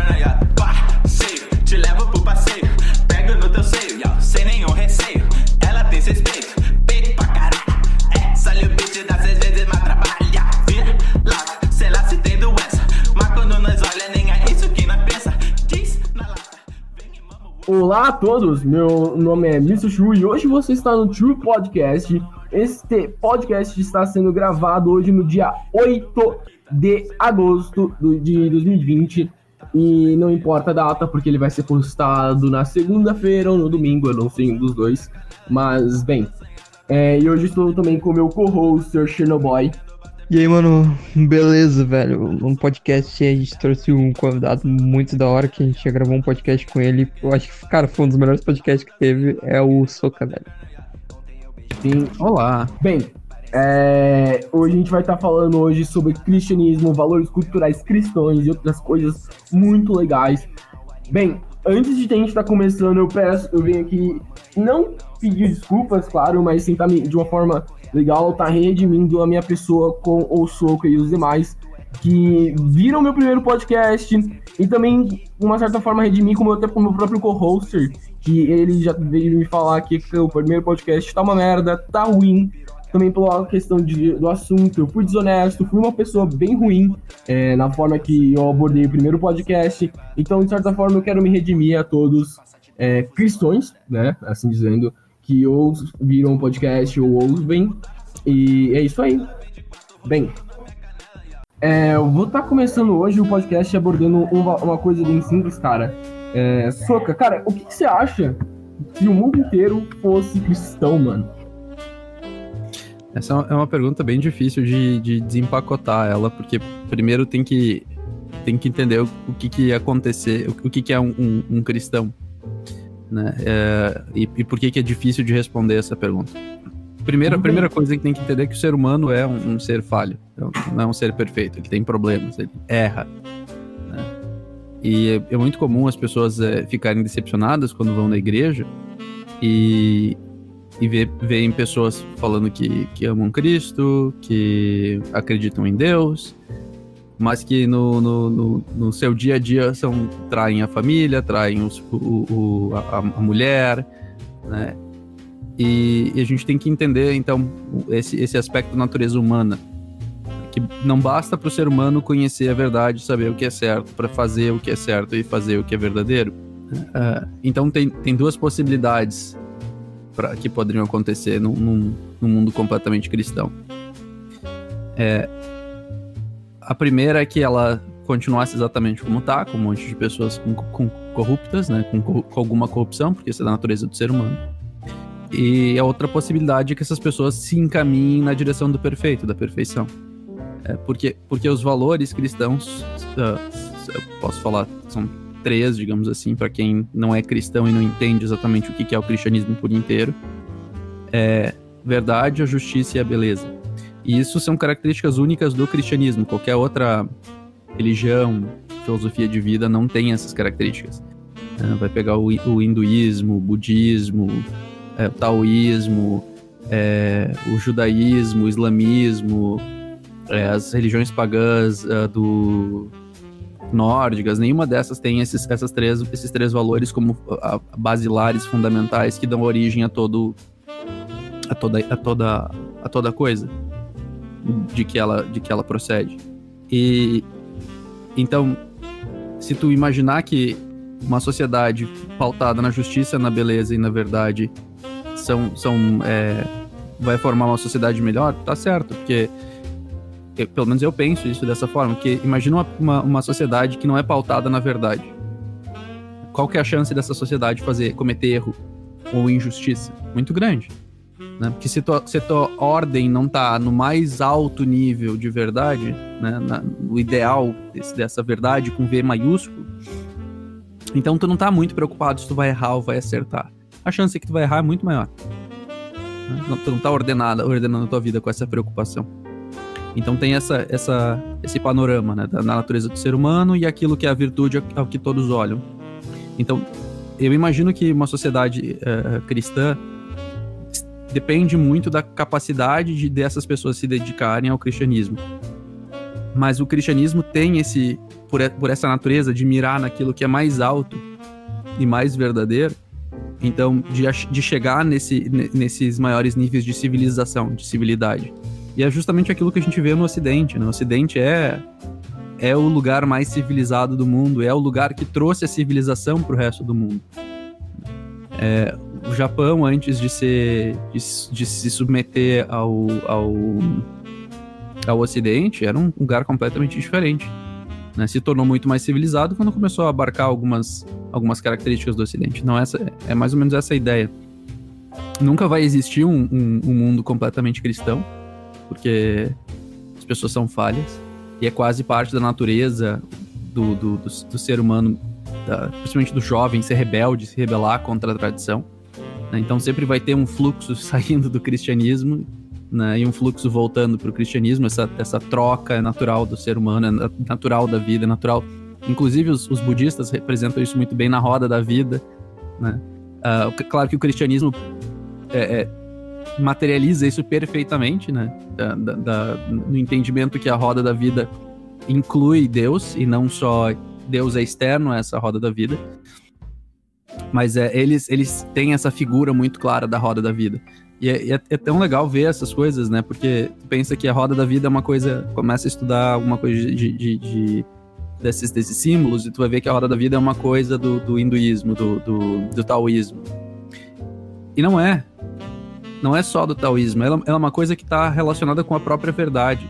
grana, ya. Parceiro, te levo pro passeio. Pego no teu seio, ya. Sem nenhum receio. Ela tem seus peitos, peito pra caralho. Sale o bitch dá 6 vezes mais trabalho, ya. Vira lata, sei lá se tem doença. Mas quando nós olha, nem é isso que nós pensa. Diz na lata, vem e mama o... Olá a todos, meu nome é Mr. Chu e hoje você está no True Podcast. Este podcast está sendo gravado hoje no dia 8 de agosto de 2020 e não importa a data porque ele vai ser postado na segunda-feira ou no domingo, eu não sei um dos dois, mas bem, e hoje estou também com o meu co-host, Sr. Chernobyl. E aí, mano, beleza, velho? No podcast a gente trouxe um convidado muito da hora que a gente já gravou um podcast com ele. Eu acho que, cara, foi um dos melhores podcasts que teve, é o Soca, velho. Sim, olá. Bem, hoje a gente vai estar falando hoje sobre cristianismo, valores culturais cristãos e outras coisas muito legais. Bem, antes de a gente estar começando, eu venho aqui não pedir desculpas, claro, mas tentar de uma forma legal estar redimindo a minha pessoa com o Soca e os demais que viram meu primeiro podcast e também, de uma certa forma, redimir como até com o meu próprio co-hoster, que ele já veio me falar aqui que o primeiro podcast tá uma merda, tá ruim, também pela questão do assunto, eu fui desonesto, fui uma pessoa bem ruim na forma que eu abordei o primeiro podcast, então, de certa forma, eu quero me redimir a todos cristãos, né, assim dizendo, que ou viram o podcast ou ouvem, e é isso aí. Bem, eu vou estar começando hoje o podcast abordando uma coisa bem simples, cara. Soca, cara, o que você acha se o mundo inteiro fosse cristão, mano? Essa é uma pergunta bem difícil de desempacotar ela, porque primeiro tem que entender o que ia acontecer, o que é um cristão, né? E por que é difícil de responder essa pergunta. A primeira coisa que tem que entender é que o ser humano é um ser falho, não é um ser perfeito, ele tem problemas, ele erra, né? E é muito comum as pessoas ficarem decepcionadas quando vão na igreja e veem pessoas falando que amam Cristo, que acreditam em Deus, mas que no seu dia a dia traem a família, traem a mulher, né? E a gente tem que entender, então, esse aspecto da natureza humana, que não basta para o ser humano conhecer a verdade, saber o que é certo, para fazer o que é certo e fazer o que é verdadeiro. Então tem duas possibilidades que poderiam acontecer num mundo completamente cristão. A primeira é que ela continuasse exatamente como está, com um monte de pessoas corruptas, né, com alguma corrupção, porque isso é da natureza do ser humano. E a outra possibilidade é que essas pessoas se encaminhem na direção do perfeito, da perfeição. Porque os valores cristãos, eu posso falar, são 3, digamos assim, para quem não é cristão e não entende exatamente o que é o cristianismo por inteiro. Verdade, a justiça e a beleza. E isso são características únicas do cristianismo. Qualquer outra religião, filosofia de vida não tem essas características. Vai pegar o hinduísmo, o budismo, o taoísmo, o judaísmo, o islamismo, as religiões pagãs nórdicas, nenhuma dessas tem esses 3 valores como basilares fundamentais que dão origem a toda coisa de que ela procede. E então, se tu imaginar que uma sociedade pautada na justiça, na beleza e na verdade vai formar uma sociedade melhor, tá certo, porque pelo menos eu penso isso dessa forma, porque imagina uma sociedade que não é pautada na verdade. Qual que é a chance dessa sociedade cometer erro ou injustiça? Muito grande, né? Porque se tua ordem não tá no mais alto nível de verdade, né, no ideal dessa verdade com V maiúsculo, então tu não tá muito preocupado se tu vai errar ou vai acertar. A chance que tu vai errar é muito maior, né? Tu não tá ordenando a tua vida com essa preocupação. Então tem esse panorama, né, da natureza do ser humano e aquilo que é a virtude ao que todos olham. Então, eu imagino que uma sociedade cristã depende muito da capacidade dessas pessoas se dedicarem ao cristianismo. Mas o cristianismo tem esse por essa natureza de mirar naquilo que é mais alto e mais verdadeiro, então de chegar nesses maiores níveis de civilização, de civilidade. E é justamente aquilo que a gente vê no Ocidente, né? O Ocidente é o lugar mais civilizado do mundo, é o lugar que trouxe a civilização para o resto do mundo. O Japão, antes de se submeter ao Ocidente, era um lugar completamente diferente, né? Se tornou muito mais civilizado quando começou a abarcar algumas características do Ocidente. Então é mais ou menos essa a ideia. Nunca vai existir um mundo completamente cristão, porque as pessoas são falhas, e é quase parte da natureza do ser humano, principalmente do jovem, ser rebelde, se rebelar contra a tradição, né? Então sempre vai ter um fluxo saindo do cristianismo, né, e um fluxo voltando para o cristianismo. Essa troca é natural do ser humano, é natural da vida, é natural. Inclusive os budistas representam isso muito bem na roda da vida, né? Claro que o cristianismo materializa isso perfeitamente, né? No entendimento que a roda da vida inclui Deus, e não só Deus é externo a essa roda da vida, mas eles têm essa figura muito clara da roda da vida. E é tão legal ver essas coisas, né? Porque tu pensa que a roda da vida é uma coisa... Começa a estudar alguma coisa desses símbolos, e tu vai ver que a roda da vida é uma coisa do hinduísmo, do taoísmo. E não é. Não é só do taoísmo. Ela é uma coisa que está relacionada com a própria verdade.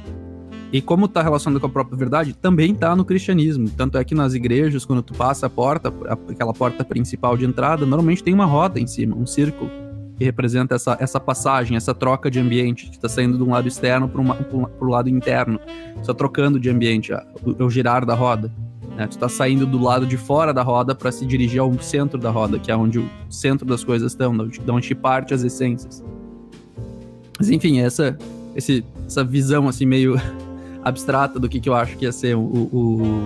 E como está relacionada com a própria verdade, também está no cristianismo. Tanto é que nas igrejas, quando tu passa a porta, aquela porta principal de entrada, normalmente tem uma roda em cima, um círculo, que representa essa passagem, essa troca de ambiente, que está saindo de um lado externo para o lado interno. Só trocando de ambiente, o girar da roda, né? Tu está saindo do lado de fora da roda para se dirigir ao centro da roda, que é onde o centro das coisas estão, de onde parte as essências. Mas enfim, essa visão assim meio abstrata do que eu acho que ia ser o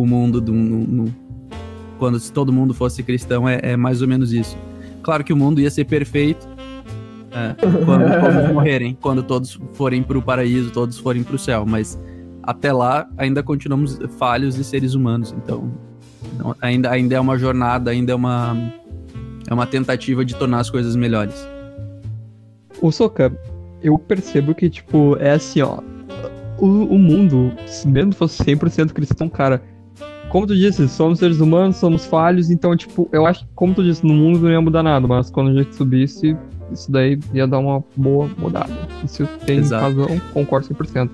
mundo quando se todo mundo fosse cristão, é mais ou menos isso. Claro que o mundo ia ser perfeito quando todos morrerem, quando todos forem para o paraíso, todos forem para o céu, mas até lá ainda continuamos falhos e seres humanos, então ainda é uma jornada, ainda é uma tentativa de tornar as coisas melhores. Ô Soka, eu percebo que, tipo, é assim, ó, o mundo, se mesmo fosse 100% cristão, cara, como tu disse, somos seres humanos, somos falhos, então, tipo, eu acho que, como tu disse, no mundo não ia mudar nada, mas quando a gente subisse, isso daí ia dar uma boa mudada. Isso tem razão, concordo 100%.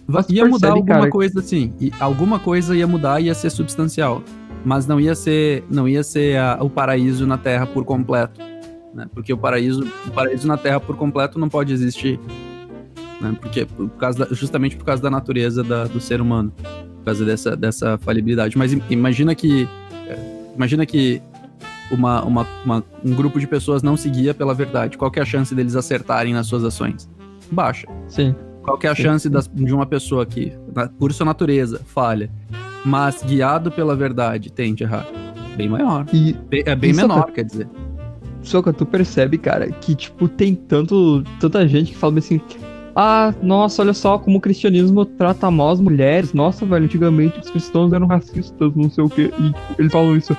Mas ia mudar alguma coisa, assim, e alguma coisa ia mudar e ia ser substancial, mas não ia ser o paraíso na Terra por completo, né? Porque o paraíso na Terra por completo não pode existir, né? Porque justamente por causa da natureza do ser humano, por causa dessa falibilidade. Mas imagina que um grupo de pessoas não seguia pela verdade. Qual que é a chance deles acertarem nas suas ações? Baixa. Sim. Qual que é a chance de uma pessoa que, por sua natureza, falha, mas guiado pela verdade, tende a errar? Bem maior. É bem menor, quer dizer. Só que tu percebe, cara, que, tipo, tem tanta gente que fala assim... Ah, nossa, olha só como o cristianismo trata mal as mulheres. Nossa, velho, antigamente os cristãos eram racistas, não sei o quê. E eles falam isso.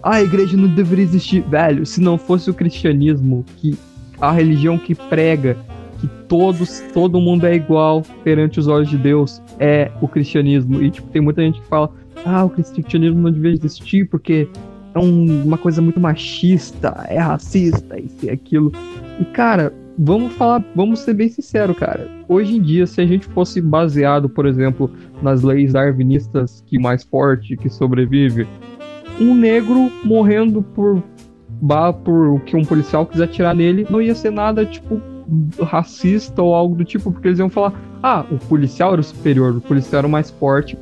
Ah, a igreja não deveria existir. Velho, se não fosse o cristianismo, que a religião que prega que todo mundo é igual perante os olhos de Deus, é o cristianismo. E, tipo, tem muita gente que fala, ah, o cristianismo não deveria existir porque é uma coisa muito machista, é racista, isso e aquilo. E, cara... Vamos ser bem sinceros, cara. Hoje em dia, se a gente fosse baseado, por exemplo, nas leis darwinistas, que mais forte, que sobrevive, um negro morrendo por que um policial quiser atirar nele, não ia ser nada, tipo, racista ou algo do tipo, porque eles iam falar, ah, o policial era o superior, o policial era o mais forte,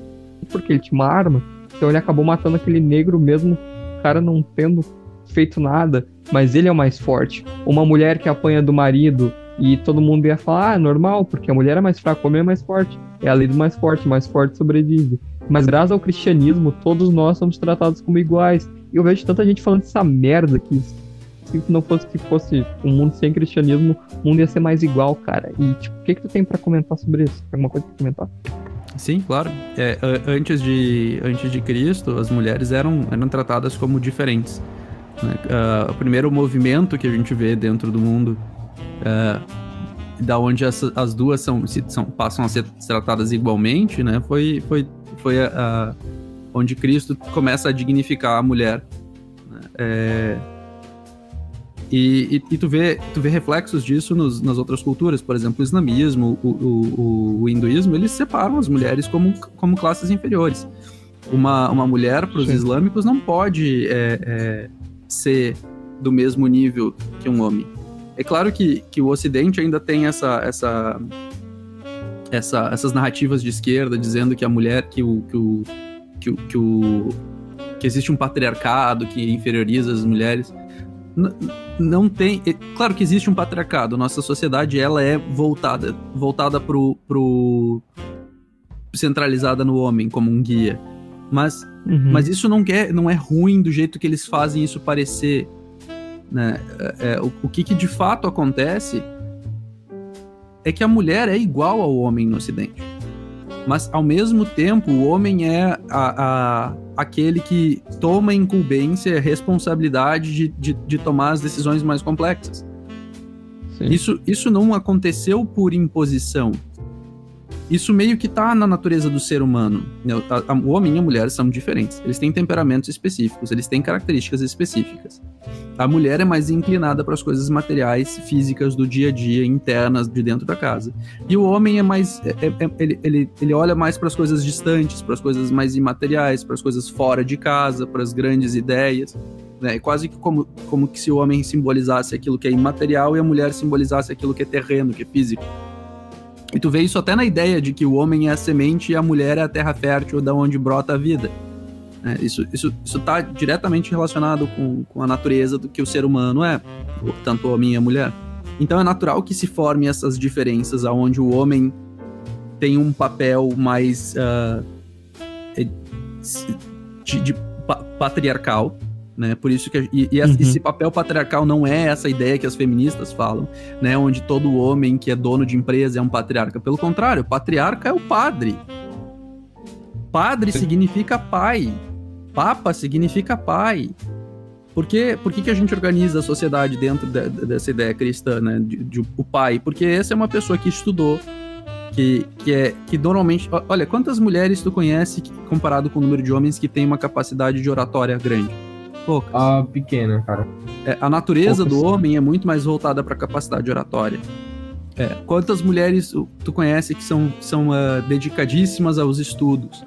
porque ele tinha uma arma, então ele acabou matando aquele negro mesmo, o cara não tendo feito nada, mas ele é o mais forte. Uma mulher que apanha do marido e todo mundo ia falar, ah, normal, porque a mulher é mais fraca, o homem é mais forte. É a lei do mais forte sobrevive. Mas graças ao cristianismo, todos nós somos tratados como iguais. E eu vejo tanta gente falando essa merda que se fosse um mundo sem cristianismo, o mundo ia ser mais igual, cara. E tipo, o que tu tem pra comentar sobre isso? Tem alguma coisa pra comentar? Sim, claro. Antes de Cristo, as mulheres eram tratadas como diferentes, né? O primeiro movimento que a gente vê dentro do mundo, da onde as duas passam a ser tratadas igualmente, né? Foi onde Cristo começa a dignificar a mulher, né? E tu vê reflexos disso nas outras culturas. Por exemplo, o islamismo, o hinduísmo, eles separam as mulheres como classes inferiores. Uma mulher, para os islâmicos, não pode ser do mesmo nível que um homem. É claro que o Ocidente ainda tem essas narrativas de esquerda dizendo que a mulher, que existe um patriarcado que inferioriza as mulheres. Não tem... Claro que existe um patriarcado. Nossa sociedade, ela é voltada centralizada no homem como um guia. Mas isso não é ruim do jeito que eles fazem isso parecer, né? O que de fato acontece é que a mulher é igual ao homem no Ocidente. Mas, ao mesmo tempo, o homem é aquele que toma a incumbência, a responsabilidade de tomar as decisões mais complexas. Isso não aconteceu por imposição. Isso meio que tá na natureza do ser humano. O homem e a mulher são diferentes. Eles têm temperamentos específicos, eles têm características específicas. A mulher é mais inclinada para as coisas materiais, físicas do dia a dia, internas, de dentro da casa. E o homem é mais... Ele olha mais para as coisas distantes, para as coisas mais imateriais, para as coisas fora de casa, para as grandes ideias. É quase que como que se o homem simbolizasse aquilo que é imaterial e a mulher simbolizasse aquilo que é terreno, que é físico. E tu vê isso até na ideia de que o homem é a semente e a mulher é a terra fértil da onde brota a vida. Isso tá diretamente relacionado com a natureza do que o ser humano é, tanto o homem e a mulher. Então é natural que se formem essas diferenças, onde o homem tem um papel mais patriarcal, né? Por isso que esse papel patriarcal não é essa ideia que as feministas falam, né? Onde todo homem que é dono de empresa é um patriarca. Pelo contrário, patriarca é o padre. Padre significa pai. Papa significa pai. Por que a gente organiza a sociedade dentro dessa ideia cristã, né? O pai? Porque essa é uma pessoa que estudou, que normalmente... Olha, quantas mulheres tu conhece comparado com o número de homens que tem uma capacidade de oratória grande? Poucas. Pequena, cara. A natureza do homem é muito mais voltada para a capacidade oratória. Quantas mulheres tu conhece que são dedicadíssimas aos estudos?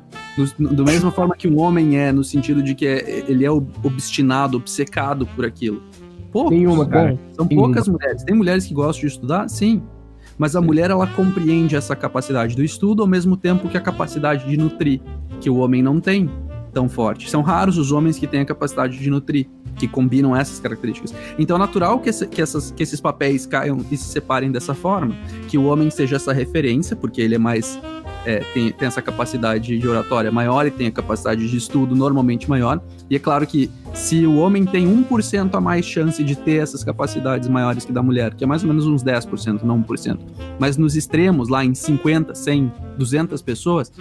Da mesma forma que um homem no sentido de que ele é obstinado, obcecado por aquilo. Poucos. Nenhuma, cara. São poucas mulheres. Tem mulheres que gostam de estudar? Sim. Mas a mulher, ela compreende essa capacidade do estudo ao mesmo tempo que a capacidade de nutrir, que o homem não tem tão forte. São raros os homens que têm a capacidade de nutrir, que combinam essas características. Então é natural que esses papéis caiam e se separem dessa forma, que o homem seja essa referência, porque ele é mais... tem essa capacidade de oratória maior e tem a capacidade de estudo normalmente maior. E é claro que se o homem tem 1% a mais chance de ter essas capacidades maiores que da mulher, que é mais ou menos uns 10%, não 1%, mas nos extremos, lá em 50, 100, 200 pessoas,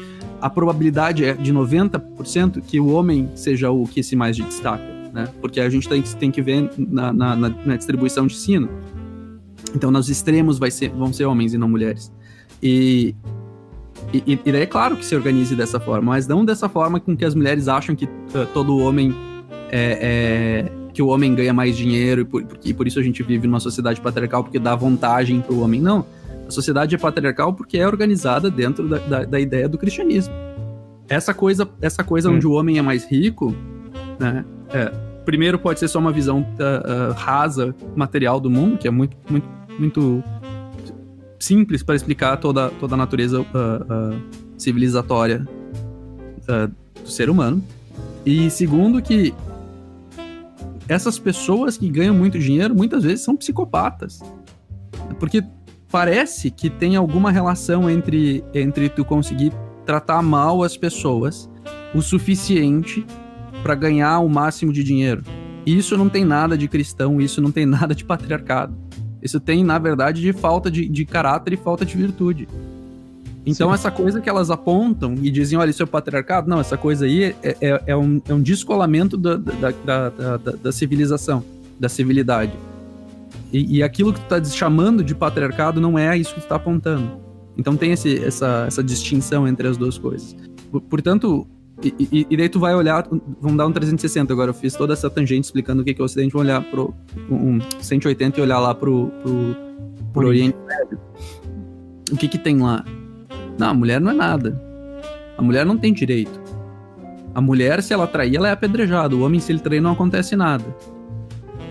a probabilidade é de 90% que o homem seja o que se mais destaca, né? Porque a gente tem que ver na distribuição de ensino. Então, nos extremos vão ser homens e não mulheres. E daí é claro que se organize dessa forma, mas não dessa forma com que as mulheres acham que todo homem que o homem ganha mais dinheiro e por isso a gente vive numa sociedade patriarcal, porque dá vantagem pro homem. Não, a sociedade é patriarcal porque é organizada dentro da ideia do cristianismo. Essa coisa onde o homem é mais rico, né, primeiro pode ser só uma visão rasa, material do mundo, que é muito, muito, muito simples para explicar toda a natureza civilizatória do ser humano. E segundo, que essas pessoas que ganham muito dinheiro muitas vezes são psicopatas, porque parece que tem alguma relação entre tu conseguir tratar mal as pessoas o suficiente para ganhar o máximo de dinheiro. E isso não tem nada de cristão, isso não tem nada de patriarcado. Isso tem, na verdade, de falta de caráter e falta de virtude. Então, essa coisa que elas apontam e dizem, olha, isso é o patriarcado, não, essa coisa aí é um descolamento da civilização, da civilidade. E aquilo que tu tá chamando de patriarcado não é isso que tu tá apontando. Então tem essa distinção entre as duas coisas. Portanto, e daí tu vai olhar, vamos dar um 360 agora, eu fiz toda essa tangente explicando o que é o Ocidente, vamos olhar pro 180 e olhar lá pro Oriente Médio. O que tem lá? Não, a mulher não é nada. A mulher não tem direito. A mulher, se ela trair, ela é apedrejada. O homem, se ele trair, não acontece nada.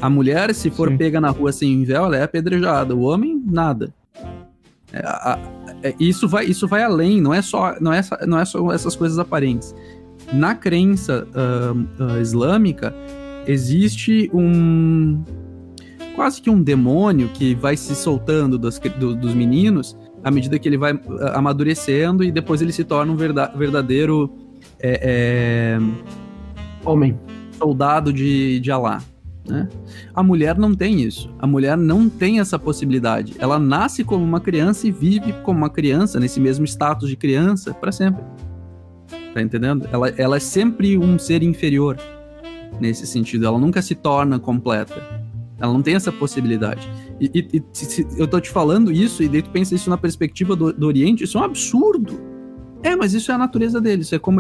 A mulher, se for pega na rua sem véu, ela é apedrejada. O homem, nada. Isso vai além, não é só essas coisas aparentes. Na crença islâmica, existe quase que um demônio que vai se soltando dos meninos à medida que ele vai amadurecendo e depois ele se torna um verdadeiro homem, soldado de Alá, né? A mulher não tem isso. A mulher não tem essa possibilidade. Ela nasce como uma criança e vive como uma criança, nesse mesmo status de criança, para sempre. Tá entendendo? Ela é sempre um ser inferior nesse sentido. Ela nunca se torna completa. Ela não tem essa possibilidade. E se eu tô te falando isso, e daí tu pensa isso na perspectiva do Oriente, isso é um absurdo. Mas isso é a natureza deles. Isso é como.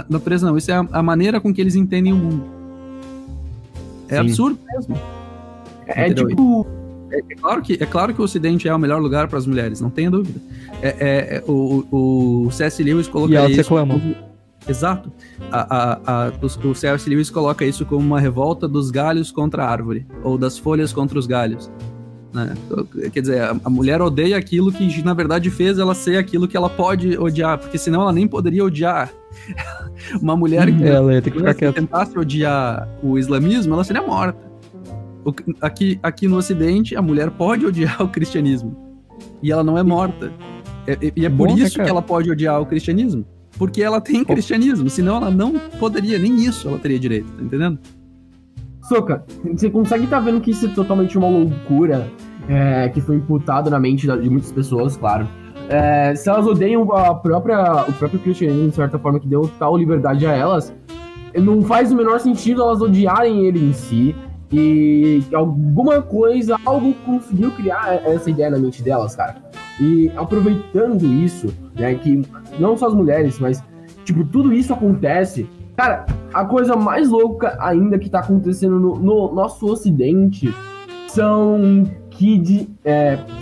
Natureza não, isso é a maneira com que eles entendem o mundo. É Sim. absurdo mesmo. Tipo. É claro que o Ocidente é o melhor lugar para as mulheres, não tenha dúvida. O C.S. Lewis coloca isso. Exato. O C.S. Lewis coloca isso como uma revolta dos galhos contra a árvore, ou das folhas contra os galhos. Né? Quer dizer, a mulher odeia aquilo que, na verdade, fez ela ser aquilo que ela pode odiar, porque senão ela nem poderia odiar. Uma mulher que tentasse odiar o islamismo, ela seria morta. Aqui no Ocidente, a mulher pode odiar o cristianismo, e ela não é morta. E é por isso que ela pode odiar o cristianismo, porque ela tem cristianismo, senão ela não poderia, nem isso ela teria direito, tá entendendo? Soca, você consegue estar vendo que isso é totalmente uma loucura que foi imputado na mente de muitas pessoas, claro. Se elas odeiam o próprio cristianismo, de certa forma, que deu tal liberdade a elas, não faz o menor sentido elas odiarem ele em si, e alguma coisa, algo conseguiu criar essa ideia na mente delas, cara. E aproveitando isso, né, que não só as mulheres, mas, tipo, tudo isso acontece. Cara, a coisa mais louca ainda que tá acontecendo no nosso Ocidente são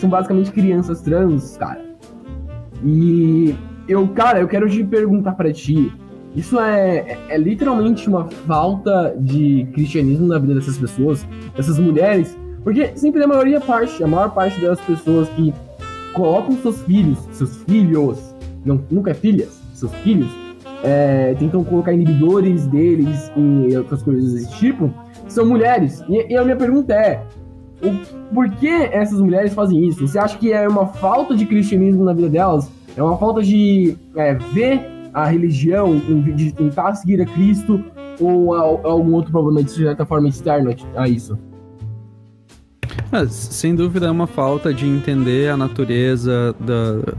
basicamente crianças trans, cara. E eu quero te perguntar pra ti, isso é literalmente uma falta de cristianismo na vida dessas pessoas, dessas mulheres? Porque sempre a maior parte das pessoas que colocam seus filhos, nunca é filhas, seus filhos, tentam colocar inibidores deles e outras coisas desse tipo, são mulheres. E a minha pergunta é, por que essas mulheres fazem isso? Você acha que é uma falta de cristianismo na vida delas? É uma falta de ver a religião, de tentar seguir a Cristo, ou algum outro problema de certa forma externo a isso? Sem dúvida é uma falta de entender a natureza,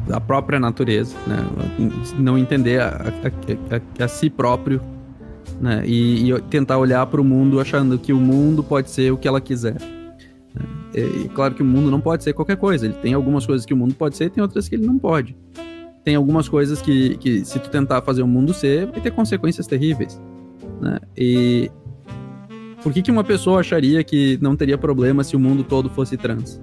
a própria natureza, né? Não entender a si próprio, né? E tentar olhar para o mundo achando que o mundo pode ser o que ela quiser. E claro que o mundo não pode ser qualquer coisa. Ele tem algumas coisas que o mundo pode ser e tem outras que ele não pode. Tem algumas coisas que se tu tentar fazer o mundo ser, vai ter consequências terríveis, né? E por que uma pessoa acharia que não teria problema se o mundo todo fosse trans?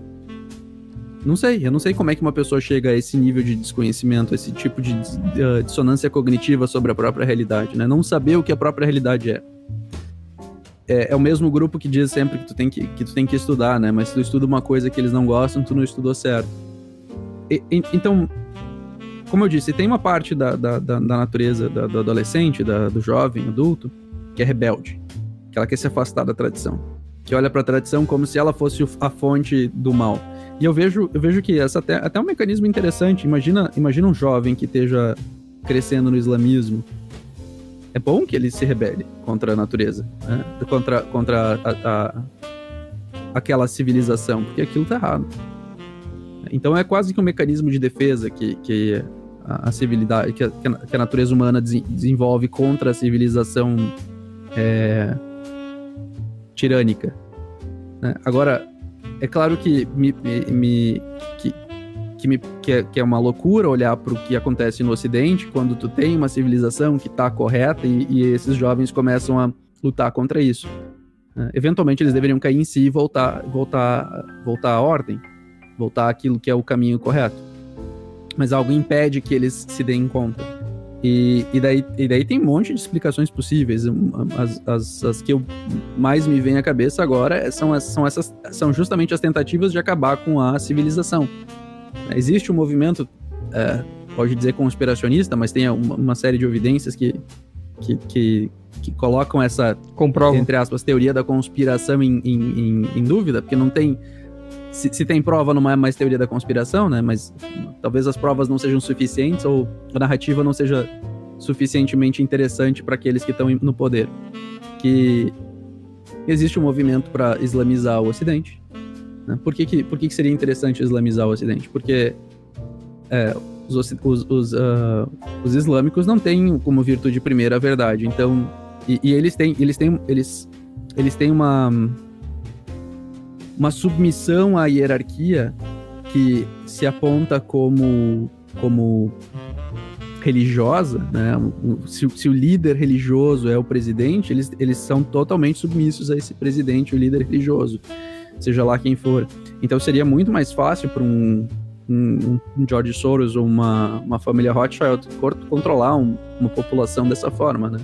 Eu não sei como é que uma pessoa chega a esse nível de desconhecimento, esse tipo de dissonância cognitiva sobre a própria realidade, né? Não saber o que a própria realidade é. É o mesmo grupo que diz sempre que tu tem que estudar, né? Mas se tu estuda uma coisa que eles não gostam, tu não estudou certo. Então, como eu disse, tem uma parte da natureza do adolescente, do jovem, adulto, que é rebelde. Que ela quer se afastar da tradição, que olha para a tradição como se ela fosse a fonte do mal. E eu vejo que essa até é um mecanismo interessante. Imagina um jovem que esteja crescendo no islamismo. É bom que ele se rebele contra a natureza, né? Contra aquela civilização, porque aquilo tá errado. Então é quase que um mecanismo de defesa que a civilidade, que a natureza humana desenvolve contra a civilização tirânica, né? Agora, é claro que é uma loucura olhar para o que acontece no Ocidente quando tu tem uma civilização que está correta e esses jovens começam a lutar contra isso, né? Eventualmente eles deveriam cair em si e voltar à ordem, voltar àquilo que é o caminho correto, mas algo impede que eles se deem conta. E daí tem um monte de explicações possíveis. As que mais me vêm à cabeça agora são justamente as tentativas de acabar com a civilização. Existe um movimento, pode dizer conspiracionista, mas tem uma série de evidências que colocam essa, entre aspas, teoria da conspiração em dúvida, porque não tem... Se tem prova, não é mais teoria da conspiração, né? Mas talvez as provas não sejam suficientes ou a narrativa não seja suficientemente interessante para aqueles que estão no poder. Que existe um movimento para islamizar o Ocidente, né? Por que seria interessante islamizar o Ocidente? Porque os islâmicos não têm como virtude primeira a verdade. Então, eles têm uma submissão à hierarquia que se aponta como religiosa, né? Se o líder religioso é o presidente, eles são totalmente submissos a esse presidente, o líder religioso, seja lá quem for. Então seria muito mais fácil para um George Soros ou uma família Rothschild controlar uma população dessa forma, né?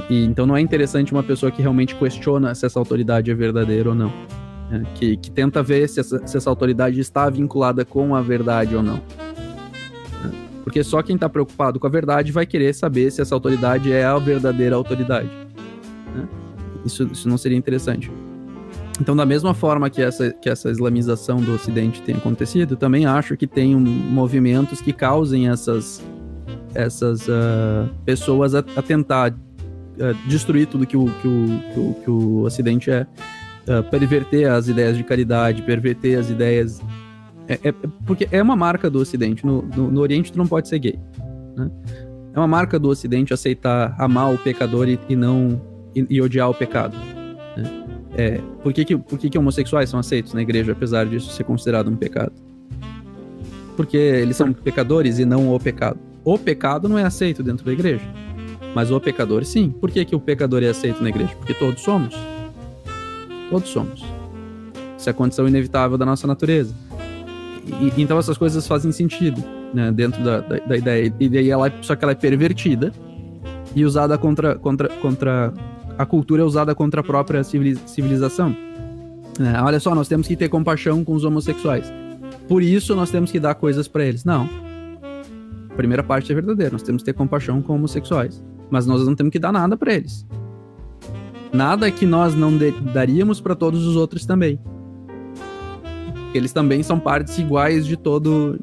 Então não é interessante uma pessoa que realmente questiona se essa autoridade é verdadeira ou não, né? Que tenta ver se essa autoridade está vinculada com a verdade ou não, né? Porque só quem está preocupado com a verdade vai querer saber se essa autoridade é a verdadeira autoridade, né? Isso não seria interessante. Então, da mesma forma que essa islamização do Ocidente tem acontecido, também acho que tem movimentos que causem essas pessoas a tentar destruir tudo que o Ocidente perverter as ideias de caridade, perverter as ideias... porque é uma marca do Ocidente. No Oriente tu não pode ser gay, né? É uma marca do Ocidente amar o pecador e odiar o pecado, né? Por que homossexuais são aceitos na igreja, apesar disso ser considerado um pecado? Porque eles são pecadores e não o pecado. O pecado não é aceito dentro da igreja, mas o pecador, sim. Por que o pecador é aceito na igreja? Porque todos somos. Todos somos. Isso é a condição inevitável da nossa natureza. Então essas coisas fazem sentido, né, dentro da ideia. E daí só que ela é pervertida e usada contra a cultura, é usada contra a própria civilização. Olha só, nós temos que ter compaixão com os homossexuais. Por isso nós temos que dar coisas para eles. Não. A primeira parte é verdadeira. Nós temos que ter compaixão com homossexuais. Mas nós não temos que dar nada para eles. Nada que nós não daríamos para todos os outros também. Eles também são partes iguais de todo,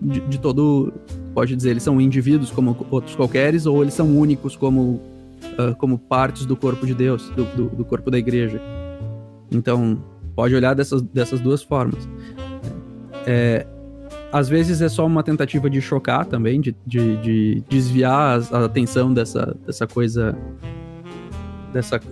pode dizer, eles são indivíduos como outros qualqueres, ou eles são únicos como partes do corpo de Deus, do corpo da igreja. Então, pode olhar dessas duas formas. Às vezes é só uma tentativa de chocar também, de desviar a atenção dessa coisa,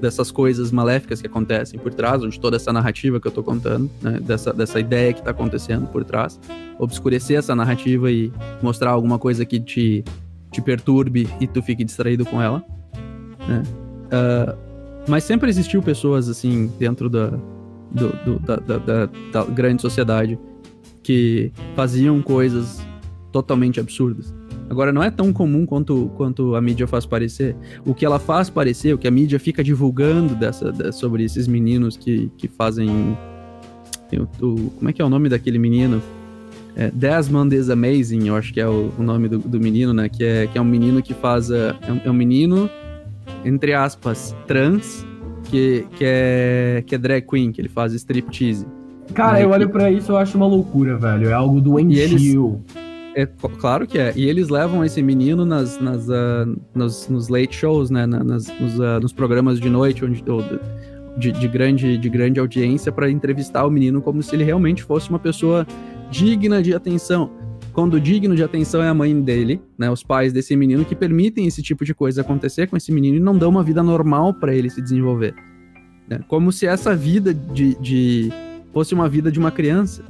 dessas coisas maléficas que acontecem por trás, de toda essa narrativa que eu tô contando, né? Dessa ideia que tá acontecendo por trás. Obscurecer essa narrativa e mostrar alguma coisa que te perturbe e tu fique distraído com ela, né? Mas sempre existiu pessoas assim dentro da grande sociedade que faziam coisas totalmente absurdas. Agora, não é tão comum quanto a mídia faz parecer. O que ela faz parecer, o que a mídia fica divulgando sobre esses meninos que fazem... como é que é o nome daquele menino? Desmond is Amazing, eu acho que é o nome do menino, né? Que é um menino que faz... É um menino, entre aspas, trans, que é drag queen, que ele faz striptease. Cara, eu olho pra isso e eu acho uma loucura, velho. É algo doentio. Claro que é. E eles levam esse menino nos late shows, né? Nos programas de noite, de grande audiência, pra entrevistar o menino como se ele realmente fosse uma pessoa digna de atenção. quando o digno de atenção é a mãe dele, né, os pais desse menino, que permitem esse tipo de coisa acontecer com esse menino e não dão uma vida normal para ele se desenvolver. Né? Como se essa vida fosse uma vida de uma criança.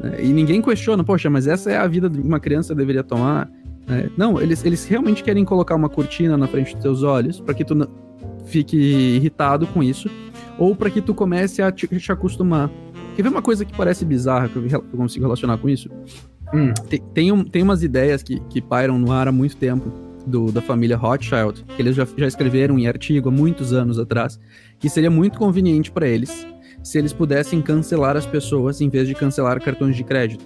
Né? E ninguém questiona, poxa, mas essa é a vida de uma criança que deveria tomar. Né? Não, eles realmente querem colocar uma cortina na frente dos teus olhos para que tu não fique irritado com isso, ou para que tu comece a te acostumar. Quer ver uma coisa que parece bizarra, que eu consigo relacionar com isso? Tem umas ideias que pairam no ar há muito tempo, da família Rothschild, que eles já escreveram em artigo há muitos anos atrás, que seria muito conveniente para eles se eles pudessem cancelar as pessoas em vez de cancelar cartões de crédito.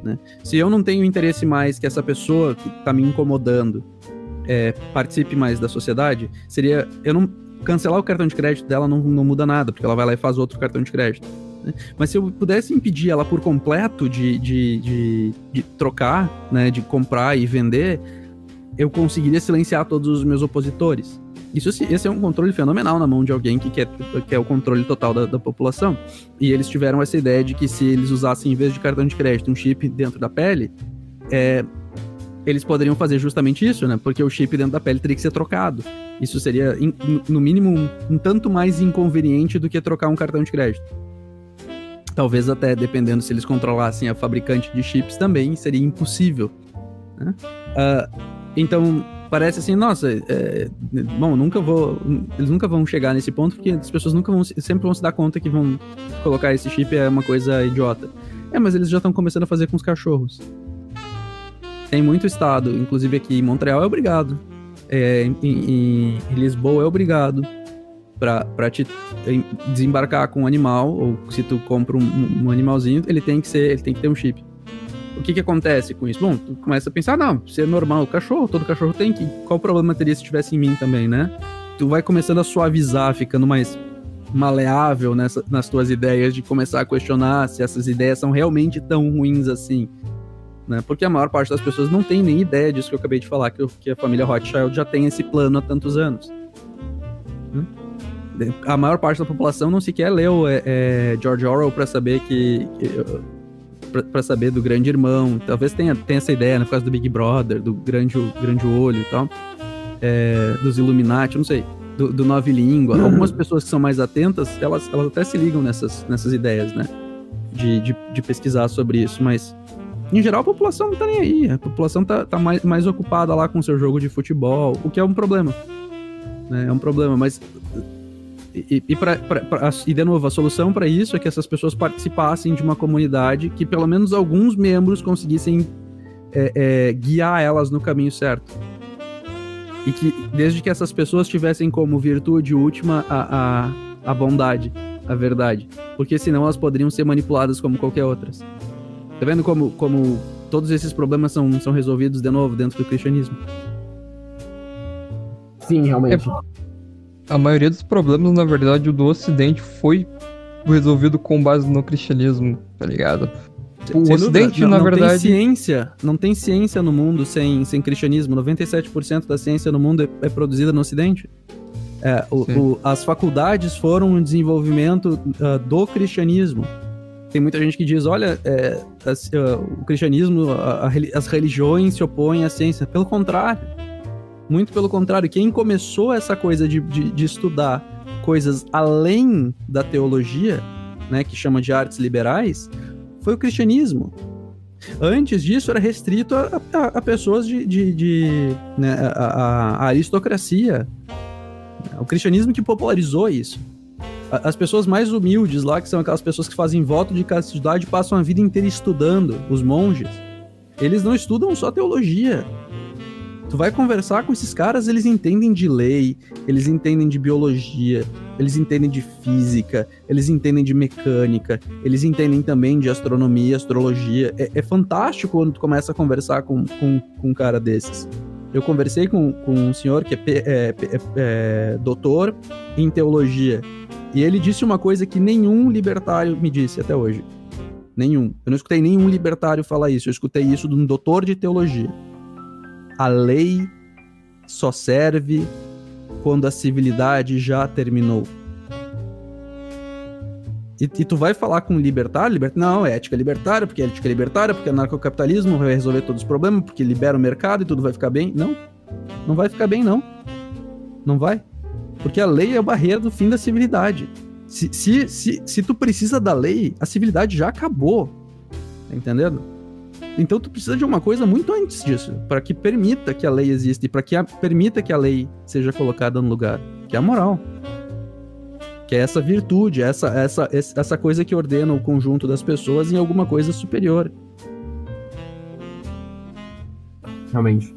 Né? Se eu não tenho interesse mais que essa pessoa que está me incomodando participe mais da sociedade, seria... Eu não cancelar o cartão de crédito dela não muda nada, porque ela vai lá e faz outro cartão de crédito. Né? Mas se eu pudesse impedir ela por completo de trocar, né, de comprar e vender, eu conseguiria silenciar todos os meus opositores. Esse é um controle fenomenal na mão de alguém que quer o controle total da população. E eles tiveram essa ideia de que se eles usassem, em vez de cartão de crédito, um chip dentro da pele, eles poderiam fazer justamente isso, né? Porque o chip dentro da pele teria que ser trocado. Isso seria, no mínimo, um tanto mais inconveniente do que trocar um cartão de crédito. Talvez até, dependendo se eles controlassem a fabricante de chips também, seria impossível. Né? Então, parece assim, nossa, bom, eles nunca vão chegar nesse ponto, porque as pessoas sempre vão se dar conta que vão colocar esse chip é uma coisa idiota. Mas eles já estão começando a fazer com os cachorros. Tem muito estado, inclusive aqui em Montreal é obrigado. Em Lisboa é obrigado pra te desembarcar com um animal, ou se tu compra um animalzinho, ele tem que ter um chip. O que acontece com isso? Bom, tu começa a pensar, não, se é normal o cachorro, todo cachorro tem, qual problema teria se tivesse em mim também, né? Tu vai começando a suavizar, ficando mais maleável nas tuas ideias, de começar a questionar se essas ideias são realmente tão ruins assim. Né? Porque a maior parte das pessoas não tem nem ideia disso que eu acabei de falar, que a família Rothschild já tem esse plano há tantos anos. A maior parte da população não sequer leu George Orwell para saber para saber do grande irmão. Talvez tenha essa ideia, né, por causa do Big Brother, do grande olho e tal, dos Illuminati, não sei, do Nove Língua. Algumas pessoas que são mais atentas, elas até se ligam nessas ideias, né, de pesquisar sobre isso, mas em geral a população não tá nem aí. A população tá mais ocupada lá com o seu jogo de futebol, o que é um problema, né? É um problema, mas e de novo, a solução para isso é que essas pessoas participassem de uma comunidade, que pelo menos alguns membros conseguissem guiar elas no caminho certo. E que desde que essas pessoas tivessem como virtude última a bondade, a verdade, porque senão elas poderiam ser manipuladas como qualquer outras. Tá vendo como todos esses problemas são resolvidos de novo dentro do cristianismo? Sim, realmente. A maioria dos problemas, na verdade, do Ocidente foi resolvido com base no cristianismo, tá ligado? O Ocidente, na verdade... Não tem ciência no mundo sem cristianismo. 97% da ciência no mundo é produzida no Ocidente. As faculdades foram um desenvolvimento do cristianismo. Tem muita gente que diz, olha, o cristianismo, as religiões se opõem à ciência. Pelo contrário. Muito pelo contrário. Quem começou essa coisa de estudar coisas além da teologia, né, que chama de artes liberais, foi o cristianismo. Antes disso era restrito a pessoas né, a aristocracia. O cristianismo que popularizou isso. As pessoas mais humildes lá, que são aquelas pessoas que fazem voto de castidade, passam a vida inteira estudando. Os monges, eles não estudam só teologia. Tu vai conversar com esses caras, eles entendem de lei, eles entendem de biologia, eles entendem de física, eles entendem de mecânica, eles entendem também de astronomia, astrologia. É fantástico quando tu começa a conversar com um cara desses. Eu conversei com um senhor que é doutor em teologia, e ele disse uma coisa que nenhum libertário me disse até hoje. Nenhum. Eu não escutei nenhum libertário falar isso. Eu escutei isso de um doutor de teologia. A lei só serve quando a civilidade já terminou. E tu vai falar com libertário? Não, é ética libertária, porque é ética libertária, porque anarcocapitalismo vai resolver todos os problemas, porque libera o mercado e tudo vai ficar bem. Não, não vai ficar bem, não. Não vai. Porque a lei é a barreira do fim da civilidade. Se tu precisa da lei, a civilidade já acabou. Tá entendendo? Então tu precisa de uma coisa muito antes disso, para que permita que a lei exista e para que permita que a lei seja colocada no lugar, que é a moral. Que é essa virtude, essa coisa que ordena o conjunto das pessoas em alguma coisa superior. Realmente.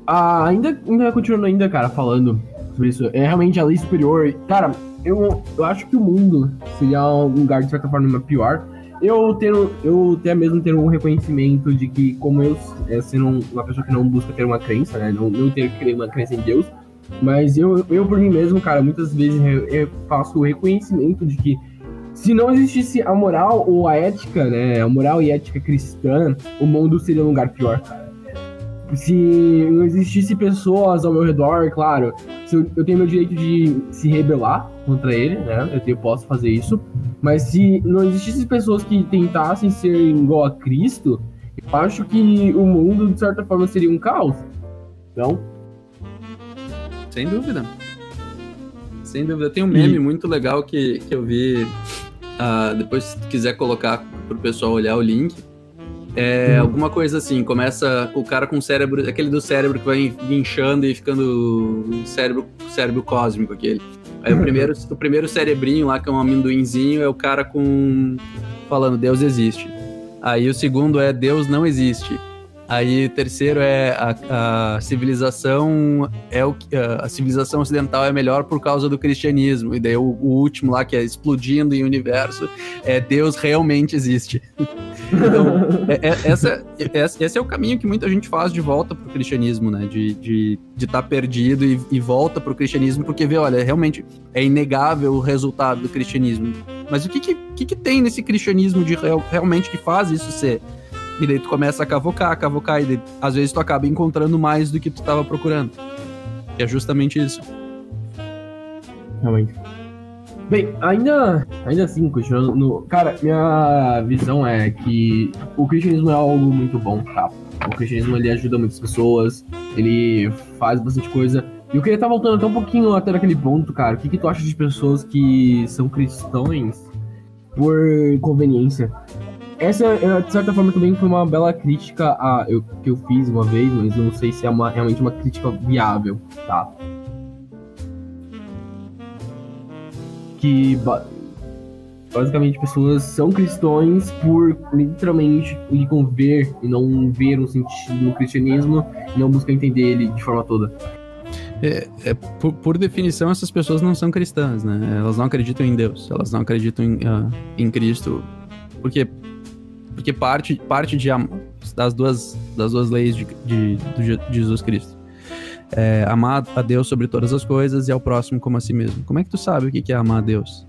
Ainda continuando ainda, cara, falando sobre isso, é realmente a lei superior. Cara, eu acho que o mundo seria um lugar, de certa forma, pior. Eu até mesmo ter um reconhecimento de que, como eu sendo uma pessoa que não busca ter uma crença, né, não ter que ter uma crença em Deus, mas eu por mim mesmo, cara, muitas vezes eu faço o reconhecimento de que se não existisse a moral ou a ética, né, a moral e a ética cristã, o mundo seria um lugar pior, cara. Se não existisse pessoas ao meu redor, claro, eu tenho meu direito de se rebelar contra ele, né, eu posso fazer isso, mas se não existisse pessoas que tentassem ser igual a Cristo, eu acho que o mundo, de certa forma, seria um caos. Então... Sem dúvida. Sem dúvida. Tem um meme muito legal que eu vi. Depois, se tu quiser colocar pro pessoal olhar o link. Alguma coisa assim. Começa o cara com o cérebro. Aquele do cérebro que vai inchando e ficando. Cérebro cósmico, aquele. Aí o primeiro cerebrinho lá, que é um amendoinzinho, é o cara falando Deus existe. Aí o segundo é Deus não existe. Aí o terceiro é a civilização a civilização ocidental é melhor por causa do cristianismo. E daí o último lá, que é explodindo em universo, é Deus realmente existe. Então, esse é o caminho que muita gente faz de volta pro cristianismo, né? De estar perdido e volta pro cristianismo, porque vê, olha, realmente é inegável o resultado do cristianismo. Mas o que tem nesse cristianismo de realmente que faz isso ser? E daí tu começa a cavocar, e daí, às vezes tu acaba encontrando mais do que tu tava procurando. Que é justamente isso. Realmente. Bem, ainda assim, continuando cara, minha visão é que o cristianismo é algo muito bom, tá? O cristianismo, ele ajuda muitas pessoas, ele faz bastante coisa. E eu queria estar voltando até um pouquinho até naquele ponto, cara. O que tu acha de pessoas que são cristãos por conveniência? Essa, de certa forma, também foi uma bela crítica que eu fiz uma vez, mas eu não sei se é realmente uma crítica viável, tá? Que, basicamente, pessoas são cristãos por, literalmente, lhe conver e não ver um sentido no cristianismo e não buscar entender ele de forma toda. Por definição, essas pessoas não são cristãs, né? Elas não acreditam em Deus, elas não acreditam em Cristo, porque parte das duas leis de Jesus Cristo. Amar a Deus sobre todas as coisas e ao próximo como a si mesmo. Como é que tu sabe o que é amar a Deus?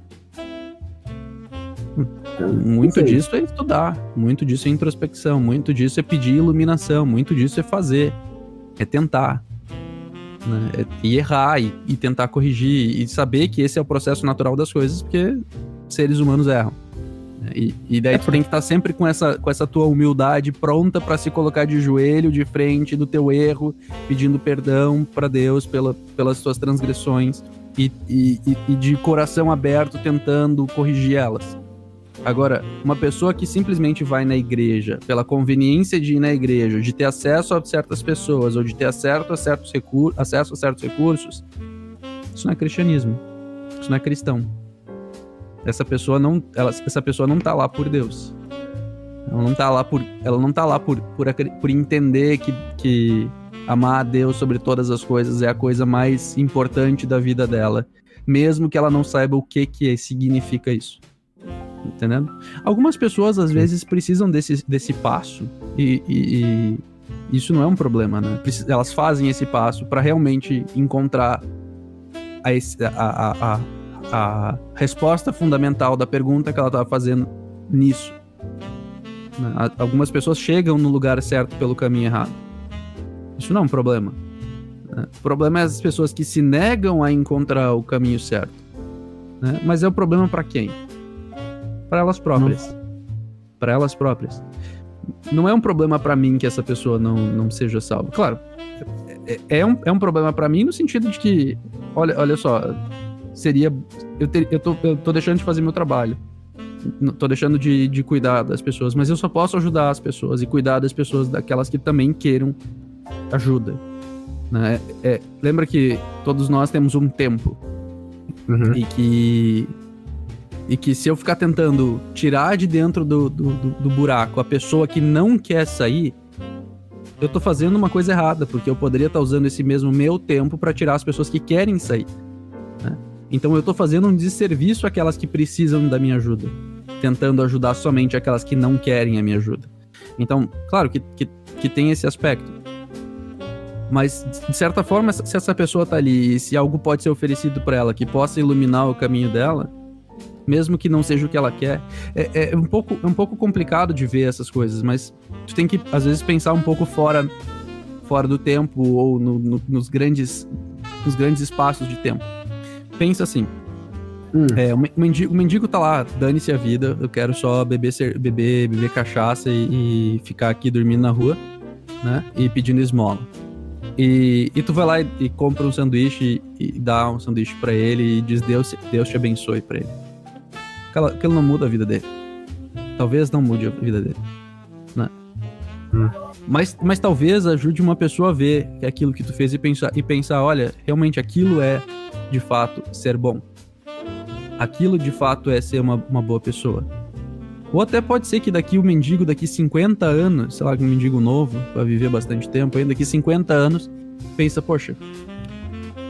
Muito disso é estudar, muito disso é introspecção, muito disso é pedir iluminação, muito disso é fazer, é tentar, né? E errar e tentar corrigir e saber que esse é o processo natural das coisas, porque seres humanos erram. E daí tu tem que estar sempre com essa tua humildade pronta para se colocar de joelho, de frente do teu erro, pedindo perdão para Deus pelas tuas transgressões e de coração aberto tentando corrigir elas. Agora, uma pessoa que simplesmente vai na igreja pela conveniência de ir na igreja, de ter acesso a certas pessoas ou de ter acesso a certos recursos, isso não é cristianismo, isso não é cristão. Essa pessoa não tá lá por Deus. Ela não tá lá por entender que amar a Deus sobre todas as coisas é a coisa mais importante da vida dela, mesmo que ela não saiba o que significa isso. Entendendo? Algumas pessoas às vezes precisam desse passo e isso não é um problema, né? Elas fazem esse passo para realmente encontrar a resposta fundamental da pergunta que ela estava fazendo nisso. Algumas pessoas chegam no lugar certo pelo caminho errado. Isso não é um problema. O problema é as pessoas que se negam a encontrar o caminho certo. né? Mas é o problema pra quem? Pra elas próprias. Pra elas próprias. Não é um problema pra mim que essa pessoa não seja salva. Claro, é um problema pra mim no sentido de que, olha só, seria... Eu tô deixando de fazer meu trabalho. Tô deixando de cuidar das pessoas, mas eu só posso ajudar as pessoas e cuidar das pessoas, daquelas que também queiram ajuda, né? Lembra que todos nós temos um tempo. Uhum. E que se eu ficar tentando tirar de dentro do buraco a pessoa que não quer sair, eu tô fazendo uma coisa errada, porque eu poderia estar usando esse mesmo meu tempo para tirar as pessoas que querem sair, né? Então eu tô fazendo um desserviço àquelas que precisam da minha ajuda, tentando ajudar somente aquelas que não querem a minha ajuda. Então, claro que tem esse aspecto. Mas, de certa forma, se essa pessoa tá ali e se algo pode ser oferecido para ela que possa iluminar o caminho dela, mesmo que não seja o que ela quer, é um pouco complicado de ver essas coisas, mas tu tem que, às vezes, pensar um pouco fora do tempo ou nos grandes espaços de tempo. Pensa assim, o mendigo tá lá, dane-se a vida, eu quero só beber cachaça e ficar aqui dormindo na rua, né, e pedindo esmola. E tu vai lá e compra um sanduíche e dá um sanduíche pra ele e diz Deus te abençoe pra ele. Aquilo não muda a vida dele. Talvez não mude a vida dele, né? Mas talvez ajude uma pessoa a ver aquilo que tu fez e pensar, olha, realmente aquilo é de fato ser bom. Aquilo de fato é ser uma boa pessoa. Ou até pode ser que daqui 50 anos, sei lá, um mendigo novo, vai viver bastante tempo, ainda daqui 50 anos, pensa, poxa,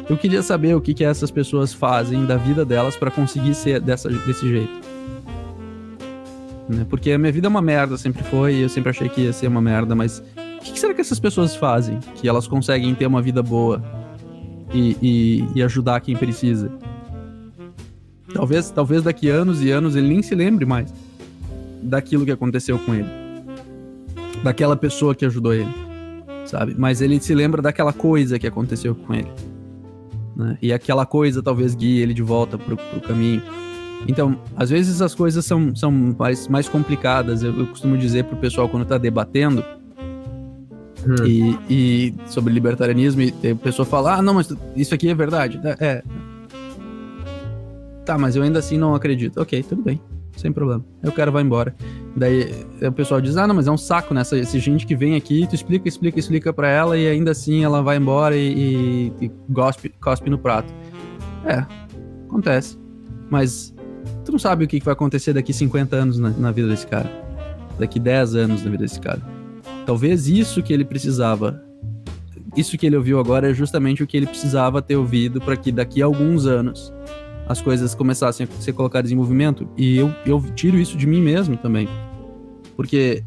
eu queria saber o que essas pessoas fazem da vida delas pra conseguir ser desse jeito. Né? Porque a minha vida é uma merda, sempre foi, e eu sempre achei que ia ser uma merda, mas o que será que essas pessoas fazem? Que elas conseguem ter uma vida boa e ajudar quem precisa? Talvez daqui anos e anos ele nem se lembre mais daquilo que aconteceu com ele, daquela pessoa que ajudou ele, sabe? Mas ele se lembra daquela coisa que aconteceu com ele, né? E aquela coisa talvez guie ele de volta pro caminho. Então, às vezes as coisas são mais complicadas. Eu costumo dizer pro pessoal quando tá debatendo e sobre libertarianismo, e a pessoa fala, não, mas isso aqui é verdade. Tá, mas eu ainda assim não acredito. Ok, tudo bem, sem problema. Aí o cara vai embora. Daí o pessoal diz, não, mas é um saco, né? Essa gente que vem aqui, tu explica pra ela e ainda assim ela vai embora e cospe no prato. Acontece. Mas tu não sabe o que vai acontecer daqui 50 anos na vida desse cara. Daqui 10 anos na vida desse cara. Talvez isso que ele precisava, isso que ele ouviu agora é justamente o que ele precisava ter ouvido para que daqui a alguns anos as coisas começassem a ser colocadas em movimento. E eu tiro isso de mim mesmo também. Porque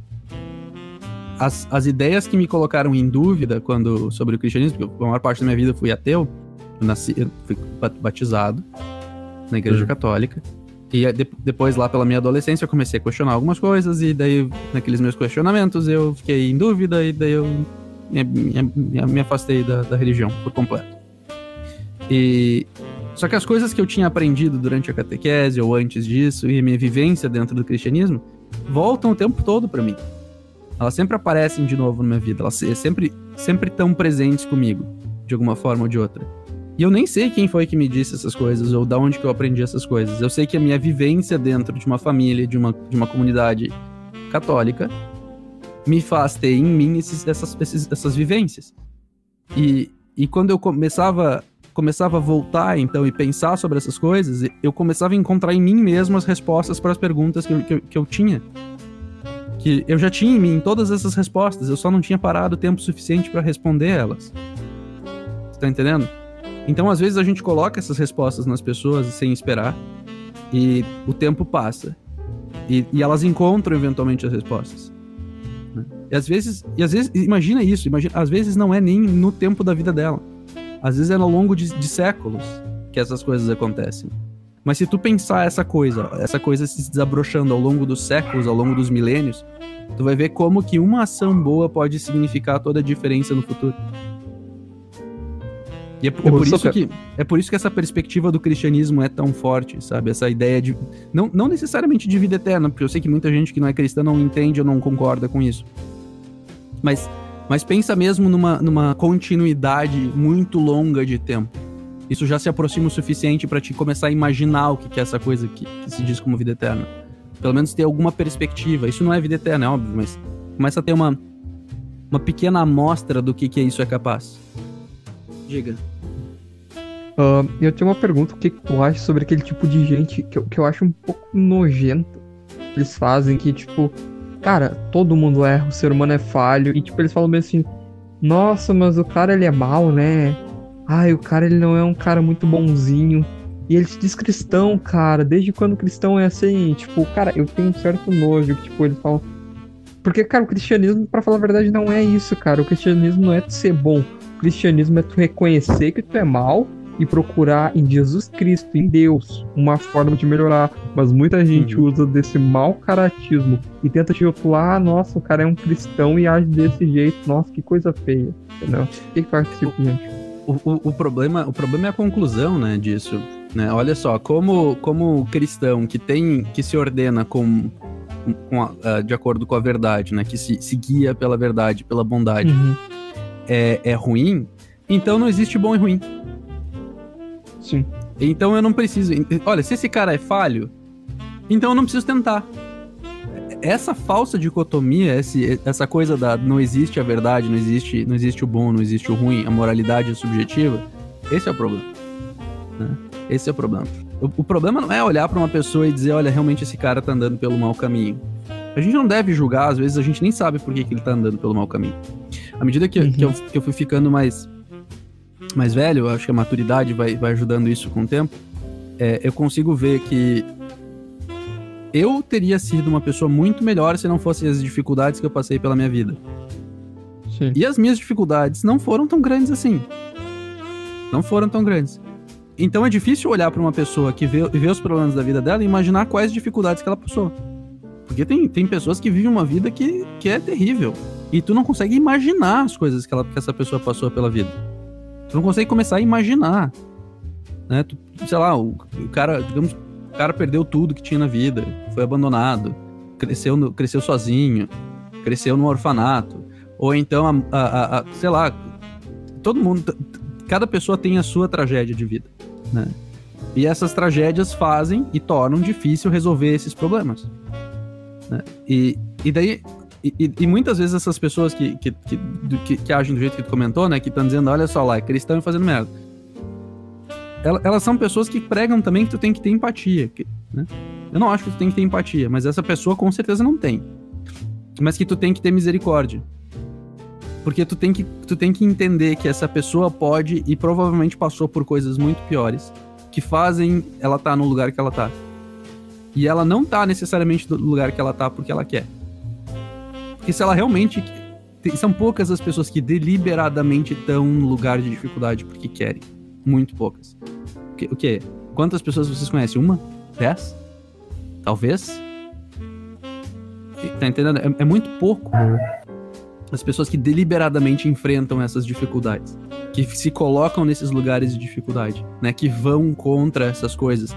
as ideias que me colocaram em dúvida sobre o cristianismo, porque a maior parte da minha vida eu fui ateu, eu fui batizado na igreja católica, e depois lá pela minha adolescência eu comecei a questionar algumas coisas, e daí naqueles meus questionamentos eu fiquei em dúvida, e daí eu me afastei da religião por completo. Só que as coisas que eu tinha aprendido durante a catequese ou antes disso, e a minha vivência dentro do cristianismo, voltam o tempo todo pra mim. Elas sempre aparecem de novo na minha vida, elas sempre estão presentes comigo, de alguma forma ou de outra. E eu nem sei quem foi que me disse essas coisas, ou da onde que eu aprendi essas coisas. Eu sei que a minha vivência dentro de uma família, de uma comunidade católica, me faz ter em mim essas vivências. E quando eu começava a voltar, então, e pensar sobre essas coisas, eu começava a encontrar em mim mesmo as respostas para as perguntas que eu tinha. Que eu já tinha em mim todas essas respostas, eu só não tinha parado o tempo suficiente para responder elas. Você tá entendendo? Então, às vezes, a gente coloca essas respostas nas pessoas sem esperar, e o tempo passa. E elas encontram, eventualmente, as respostas. Né? E às vezes, imagina isso, às vezes não é nem no tempo da vida dela. Às vezes é ao longo de séculos que essas coisas acontecem. Mas se tu pensar essa coisa se desabrochando ao longo dos séculos, ao longo dos milênios, tu vai ver como que uma ação boa pode significar toda a diferença no futuro. E é por isso que essa perspectiva do cristianismo é tão forte, sabe? Essa ideia de... Não necessariamente de vida eterna, porque eu sei que muita gente que não é cristã não entende ou não concorda com isso. Mas pensa mesmo numa continuidade muito longa de tempo. Isso já se aproxima o suficiente para te começar a imaginar o que é essa coisa que se diz como vida eterna. Pelo menos ter alguma perspectiva. Isso não é vida eterna, é óbvio, mas começa a ter uma pequena amostra do que isso é capaz. Diga. Eu tenho uma pergunta, o que tu acha sobre aquele tipo de gente que eu acho um pouco nojento. Eles fazem que, tipo, cara, todo mundo erra, o ser humano é falho. E, tipo, eles falam meio assim, nossa, mas o cara, ele é mau, né? Ai, o cara, ele não é um cara muito bonzinho. E ele se diz cristão, cara. Desde quando cristão é assim? Tipo, cara, eu tenho um certo nojo que, tipo, eles falam... Porque, cara, o cristianismo, pra falar a verdade, não é isso, cara. O cristianismo não é tu ser bom. O cristianismo é tu reconhecer que tu é mal e procurar em Jesus Cristo, em Deus, uma forma de melhorar. Mas muita gente usa desse mau caratismo e tenta te rotular, nossa, o cara é um cristão e age desse jeito, nossa, que coisa feia, entendeu? O que faz esse tipo de gente? O problema é a conclusão, né, disso, né? Olha só, como cristão que se ordena de acordo com a verdade, né, que se guia pela verdade, pela bondade, é ruim, então não existe bom e ruim. Sim. Então eu não preciso... Olha, se esse cara é falho, então eu não preciso tentar. Essa falsa dicotomia, essa coisa da não existe a verdade, não existe o bom, não existe o ruim, a moralidade é subjetiva, esse é o problema. Né? Esse é o problema. O problema não é olhar pra uma pessoa e dizer, olha, realmente esse cara tá andando pelo mau caminho. A gente não deve julgar, às vezes a gente nem sabe por que ele tá andando pelo mau caminho. À medida que eu fui ficando mais velho, eu acho que a maturidade vai ajudando isso com o tempo, eu consigo ver que eu teria sido uma pessoa muito melhor se não fossem as dificuldades que eu passei pela minha vida. Sim. E as minhas dificuldades não foram tão grandes assim. Não foram tão grandes. Então é difícil olhar pra uma pessoa que vê os problemas da vida dela e imaginar quais dificuldades que ela passou. Porque tem pessoas que vivem uma vida que é terrível. E tu não consegue imaginar as coisas que essa pessoa passou pela vida. Tu não consegue começar a imaginar. Né? Sei lá, o cara, digamos, o cara perdeu tudo que tinha na vida, foi abandonado, cresceu sozinho, cresceu num orfanato, ou então, sei lá, todo mundo, cada pessoa tem a sua tragédia de vida, né? E essas tragédias fazem e tornam difícil resolver esses problemas, né? E daí, muitas vezes essas pessoas que agem do jeito que tu comentou, né, que estão dizendo, olha só lá, é cristão e fazendo merda, elas são pessoas que pregam também que tu tem que ter empatia, né? Eu não acho que tu tem que ter empatia, mas essa pessoa com certeza não tem. Mas que tu tem que ter misericórdia. Porque tu tem que entender que essa pessoa pode e provavelmente passou por coisas muito piores que fazem ela tá no lugar que ela tá. E ela não tá necessariamente no lugar que ela tá porque ela quer. Porque se ela realmente... São poucas as pessoas que deliberadamente estão no lugar de dificuldade porque querem. Muito poucas. O quê? Quantas pessoas vocês conhecem? 1? 10? Talvez? Tá entendendo? É muito pouco. As pessoas que deliberadamente enfrentam essas dificuldades. Que se colocam nesses lugares de dificuldade. Né? Que vão contra essas coisas.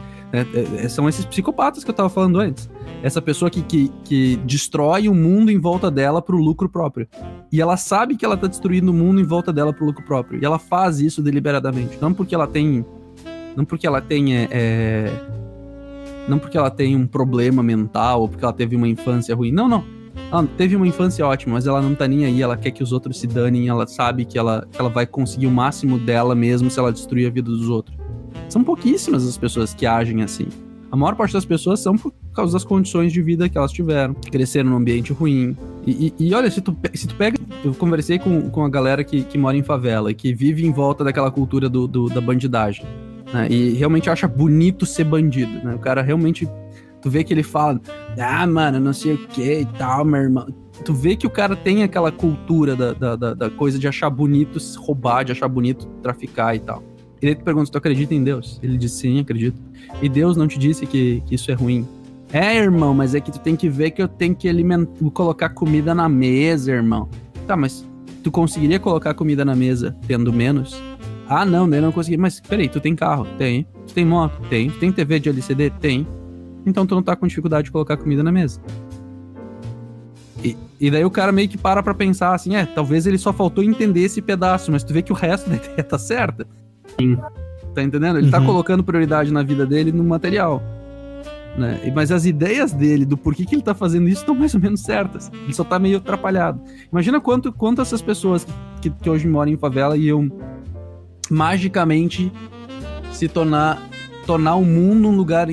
São esses psicopatas que eu tava falando antes. Essa pessoa que destrói o mundo em volta dela pro lucro próprio. E ela sabe que ela tá destruindo o mundo em volta dela pro lucro próprio. E ela faz isso deliberadamente. Não porque ela tem um problema mental ou porque ela teve uma infância ruim. Não. Ela teve uma infância ótima, mas ela não tá nem aí. Ela quer que os outros se danem. Ela sabe que ela vai conseguir o máximo dela mesmo se ela destruir a vida dos outros. São pouquíssimas as pessoas que agem assim. A maior parte das pessoas são por causa das condições de vida que elas tiveram. Cresceram num ambiente ruim. E olha, se tu pega... Eu conversei com a galera que mora em favela e que vive em volta daquela cultura da bandidagem. Né? E realmente acha bonito ser bandido. Né? O cara realmente... Tu vê que ele fala... Ah, mano, não sei o que e tal, meu irmão. Tu vê que o cara tem aquela cultura da coisa de achar bonito roubar, de achar bonito traficar e tal. E aí tu pergunta se tu acredita em Deus. Ele diz sim, acredito. E Deus não te disse que isso é ruim. Irmão, mas é que tu tem que ver que eu tenho que colocar comida na mesa, irmão. Tá, mas tu conseguiria colocar comida na mesa tendo menos? Ah, não, daí não consegui. Mas peraí, tu tem carro? Tem. Tu tem moto? Tem. Tu tem TV de LCD? Tem. Então tu não tá com dificuldade de colocar comida na mesa. E daí o cara meio que para pra pensar assim, talvez ele só faltou entender esse pedaço, mas tu vê que o resto da ideia tá certa. Sim. Tá entendendo? Ele tá colocando prioridade na vida dele no material. Né? Mas as ideias dele, do porquê que ele tá fazendo isso, estão mais ou menos certas. Ele só tá meio atrapalhado. Imagina quanto essas pessoas que hoje moram em favela iam magicamente se tornar o mundo um lugar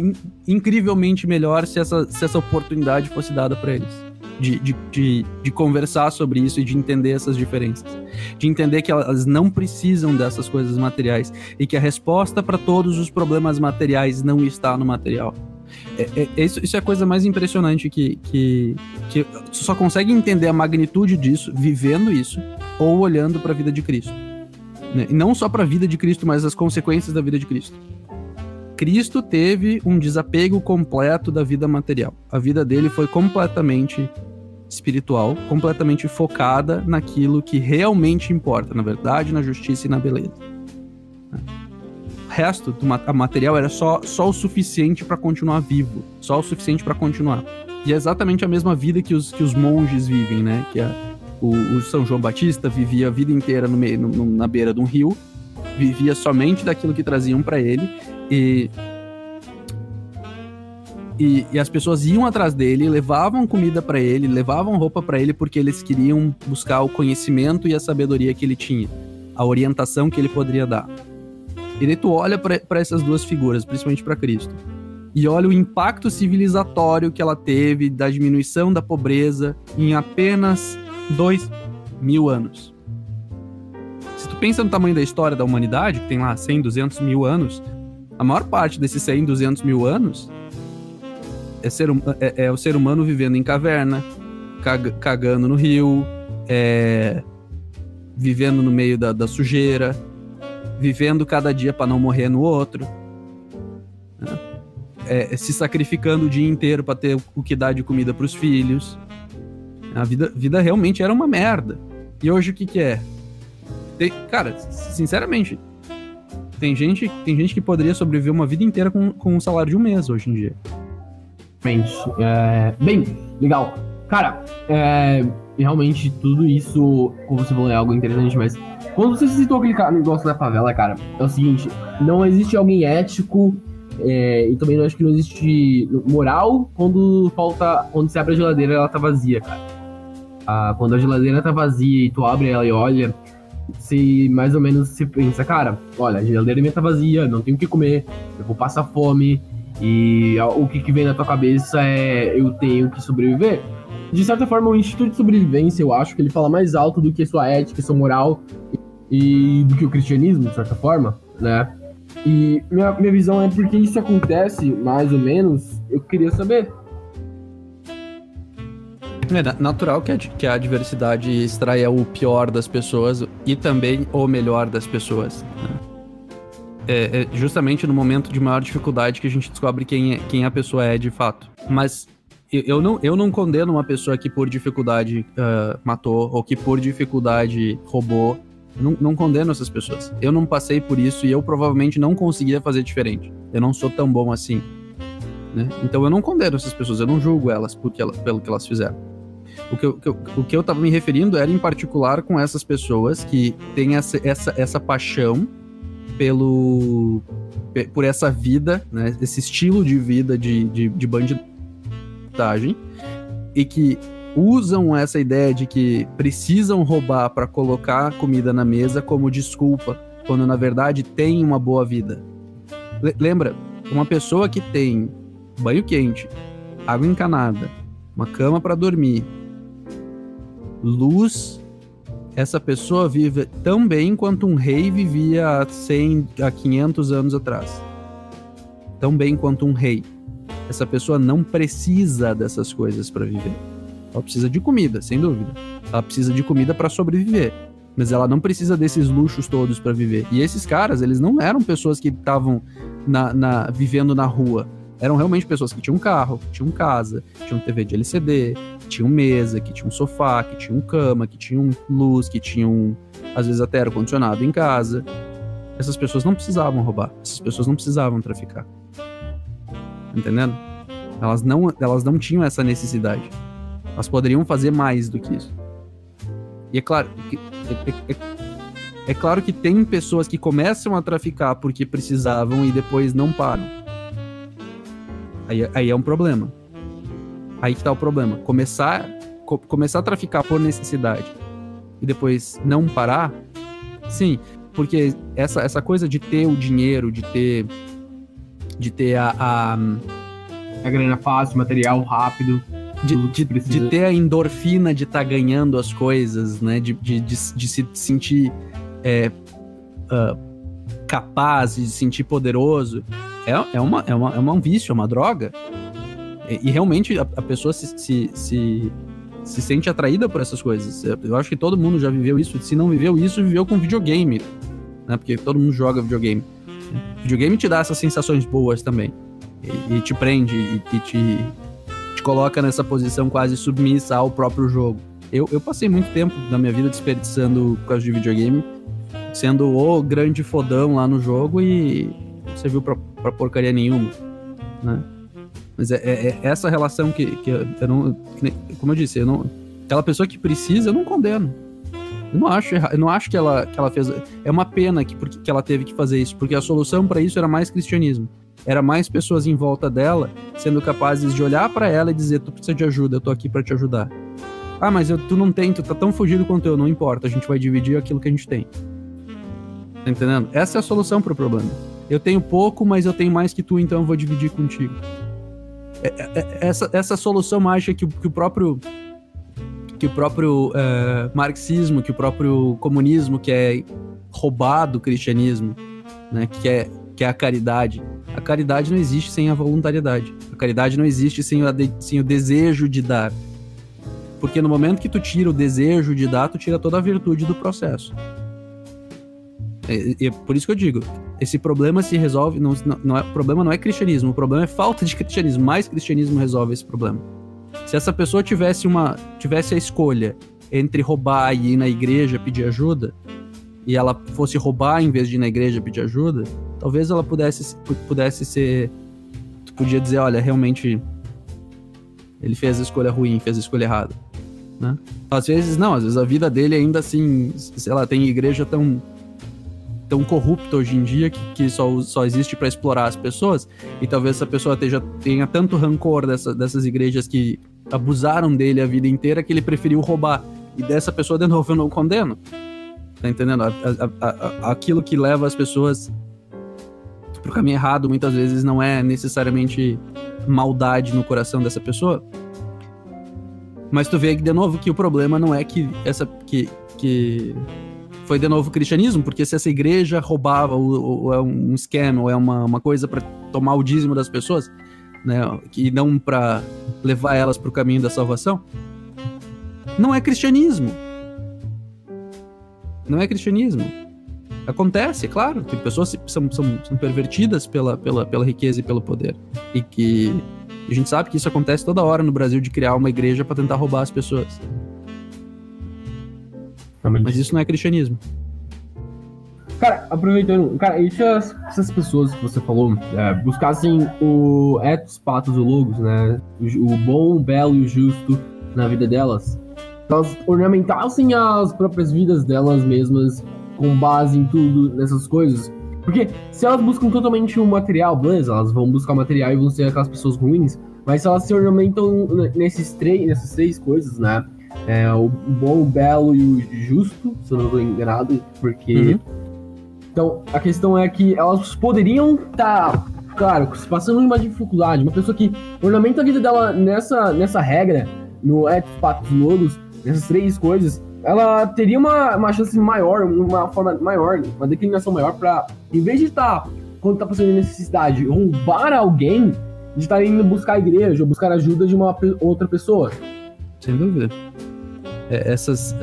incrivelmente melhor se essa oportunidade fosse dada para eles. De conversar sobre isso e de entender essas diferenças. De entender que elas não precisam dessas coisas materiais e que a resposta para todos os problemas materiais não está no material. Isso é a coisa mais impressionante que tu só consegue entender a magnitude disso vivendo isso ou olhando para a vida de Cristo. Né? E não só para a vida de Cristo, mas as consequências da vida de Cristo. Cristo teve um desapego completo da vida material. A vida dele foi completamente espiritual, completamente focada naquilo que realmente importa, na verdade, na justiça e na beleza. O resto do material era só o suficiente para continuar vivo, só o suficiente para continuar. E é exatamente a mesma vida que os monges vivem, né? Que o São João Batista vivia a vida inteira na beira de um rio, vivia somente daquilo que traziam para ele, e as pessoas iam atrás dele, levavam comida para ele, levavam roupa para ele, porque eles queriam buscar o conhecimento e a sabedoria que ele tinha, a orientação que ele poderia dar. E daí tu olha para essas duas figuras, principalmente para Cristo, e olha o impacto civilizatório que ela teve da diminuição da pobreza em apenas 2.000 anos. Se tu pensa no tamanho da história da humanidade, que tem lá 100, 200 mil anos, a maior parte desses 100, 200 mil anos é o ser humano vivendo em caverna, cagando no rio, vivendo no meio da sujeira, vivendo cada dia para não morrer no outro, se sacrificando o dia inteiro para ter o que dar de comida para os filhos. A vida realmente era uma merda. E hoje o que é? Cara, sinceramente, tem gente que poderia sobreviver uma vida inteira com um salário de um mês hoje em dia. Bem, legal. Cara, realmente tudo isso, como você falou, é algo interessante, mas quando você citou aquele negócio da favela, cara, é o seguinte, não existe alguém ético e também não acho que não existe moral quando você abre a geladeira e ela tá vazia, cara. Quando a geladeira tá vazia e tu abre ela e olha, se mais ou menos se pensa, cara, olha, a geladeira minha tá vazia, não tenho o que comer, eu vou passar fome, e o que vem na tua cabeça é eu tenho que sobreviver. De certa forma, o instinto de sobrevivência, eu acho que ele fala mais alto do que sua ética, sua moral e do que o cristianismo, de certa forma, né? E minha visão é porque isso acontece, mais ou menos, eu queria saber. É natural que a diversidade extraia o pior das pessoas e também o melhor das pessoas, né? É justamente no momento de maior dificuldade que a gente descobre quem a pessoa é de fato. Mas eu não condeno uma pessoa que por dificuldade matou ou que por dificuldade roubou. Não condeno essas pessoas. Eu não passei por isso e eu provavelmente não conseguia fazer diferente. Eu não sou tão bom assim, né? Então eu não condeno essas pessoas, eu não julgo elas pelo que elas fizeram. O que eu tava me referindo era em particular com essas pessoas que têm essa paixão por essa vida, né, esse estilo de vida de bandidagem, e que usam essa ideia de que precisam roubar para colocar comida na mesa como desculpa, quando na verdade tem uma boa vida. Lembra, uma pessoa que tem banho quente, água encanada, uma cama para dormir, luz, essa pessoa vive tão bem quanto um rei vivia há 100, há 500 anos atrás. Tão bem quanto um rei. Essa pessoa não precisa dessas coisas para viver. Ela precisa de comida, sem dúvida. Ela precisa de comida para sobreviver. Mas ela não precisa desses luxos todos para viver. E esses caras, eles não eram pessoas que estavam vivendo na rua. Eram realmente pessoas que tinham carro, que tinham casa, que tinham TV de LCD, que tinham mesa, que tinham sofá, que tinham cama, que tinham luz, que tinham, às vezes, até ar-condicionado em casa. essas pessoas não precisavam roubar, essas pessoas não precisavam traficar. Entendendo? Elas não tinham essa necessidade. Elas poderiam fazer mais do que isso. E é claro que tem pessoas que começam a traficar porque precisavam e depois não param. Aí é um problema. Aí que tá o problema. Começar a traficar por necessidade e depois não parar, sim, porque essa coisa de ter o dinheiro, de ter a grana fácil, material rápido, de ter a endorfina de estar ganhando as coisas, né? De se sentir capaz, de se sentir poderoso, é um vício, é uma droga. E realmente a pessoa se sente atraída por essas coisas. Eu acho que todo mundo já viveu isso. Se não viveu isso, viveu com videogame, né? Porque todo mundo joga videogame. Videogame te dá essas sensações boas também. E te prende e te coloca nessa posição quase submissa ao próprio jogo. Eu passei muito tempo da minha vida desperdiçando por causa de videogame, sendo o grande fodão lá no jogo e não serviu pra porcaria nenhuma, né? Mas é essa relação que eu não... Como eu disse, aquela pessoa que precisa, eu não condeno. Eu não acho que ela fez... É uma pena que ela teve que fazer isso, porque a solução para isso era mais cristianismo. Era mais pessoas em volta dela sendo capazes de olhar para ela e dizer: tu precisa de ajuda, eu tô aqui para te ajudar. Ah, mas tu não tem, tu tá tão fugido quanto eu. Não importa, a gente vai dividir aquilo que a gente tem. Tá entendendo? Essa é a solução pro problema. Eu tenho pouco, mas eu tenho mais que tu, então eu vou dividir contigo. Essa solução mágica que o próprio marxismo, que o próprio comunismo quer roubar do cristianismo, né, que é a caridade. A caridade não existe sem a voluntariedade. A caridade não existe sem o desejo de dar. Porque no momento que tu tira o desejo de dar, tu tira toda a virtude do processo. E por isso que eu digo, esse problema se resolve, o problema não é cristianismo, o problema é falta de cristianismo. Mais cristianismo resolve esse problema. Se essa pessoa tivesse a escolha entre roubar e ir na igreja pedir ajuda, e ela fosse roubar em vez de ir na igreja pedir ajuda, talvez ela pudesse ser... Tu podia dizer: olha, realmente ele fez a escolha ruim, fez a escolha errada, né? Às vezes a vida dele ainda assim, sei lá, tem igreja tão corrupta hoje em dia que só existe para explorar as pessoas, e talvez essa pessoa tenha tanto rancor dessas igrejas que abusaram dele a vida inteira que ele preferiu roubar. E dessa pessoa, de novo, eu não condeno. Tá entendendo? Aquilo que leva as pessoas pro caminho errado muitas vezes não é necessariamente maldade no coração dessa pessoa. Mas tu vê que, de novo, que o problema não é que foi de novo o cristianismo, porque se essa igreja roubava, ou é um scam, ou é uma coisa para tomar o dízimo das pessoas, né, e não para levar elas pro caminho da salvação, não é cristianismo. Não é cristianismo. Acontece, claro, tem pessoas que são pervertidas pela riqueza e pelo poder. E que a gente sabe que isso acontece toda hora no Brasil, de criar uma igreja para tentar roubar as pessoas. Mas isso não é cristianismo. Cara, aproveitando, e se essas pessoas que você falou buscassem o ethos, pathos e logos, né? O bom, o belo e o justo na vida delas, elas ornamentassem as próprias vidas delas mesmas com base em tudo nessas coisas. Porque se elas buscam totalmente o material, beleza, elas vão buscar o material e vão ser aquelas pessoas ruins, mas se elas se ornamentam nessas três coisas, né? O bom, o belo e o justo, se eu não estou enganado, porque... Então, a questão é que elas poderiam estar, claro, passando uma dificuldade. Uma pessoa que ornamenta a vida dela nessa regra, no ethos, pathos e logos, nessas três coisas, ela teria uma chance maior, uma forma maior, uma declinação maior para, em vez de estar, quando está passando necessidade, roubar alguém, de estar indo buscar a igreja ou buscar ajuda de uma outra pessoa. Sem dúvida. Essas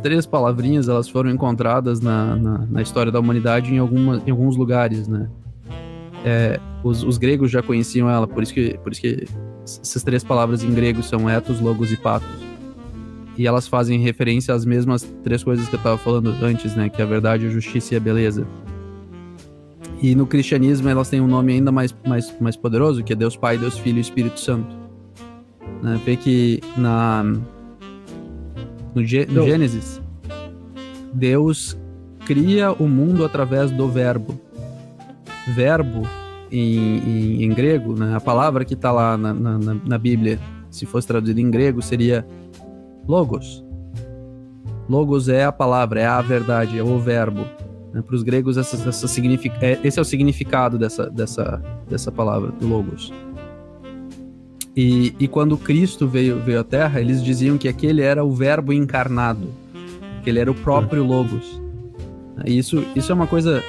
três palavrinhas, elas foram encontradas na história da humanidade em alguns lugares, né? Os gregos já conheciam ela, por isso que essas três palavras em grego são ethos, logos e pathos. E elas fazem referência às mesmas três coisas que eu estava falando antes, né? Que é a verdade, a justiça e a beleza. E no cristianismo elas têm um nome ainda mais poderoso, que é Deus Pai, Deus Filho e Espírito Santo. Né? Vê que no Gênesis, Deus cria o mundo através do verbo. Verbo, em grego, né? A palavra que está lá na Bíblia, se fosse traduzido em grego, seria logos. Logos é a palavra, é a verdade, é o verbo. Para os gregos, esse é o significado dessa palavra, do logos. E quando Cristo veio à Terra, eles diziam que aquele era o verbo encarnado, que ele era o próprio logos. E isso é uma coisa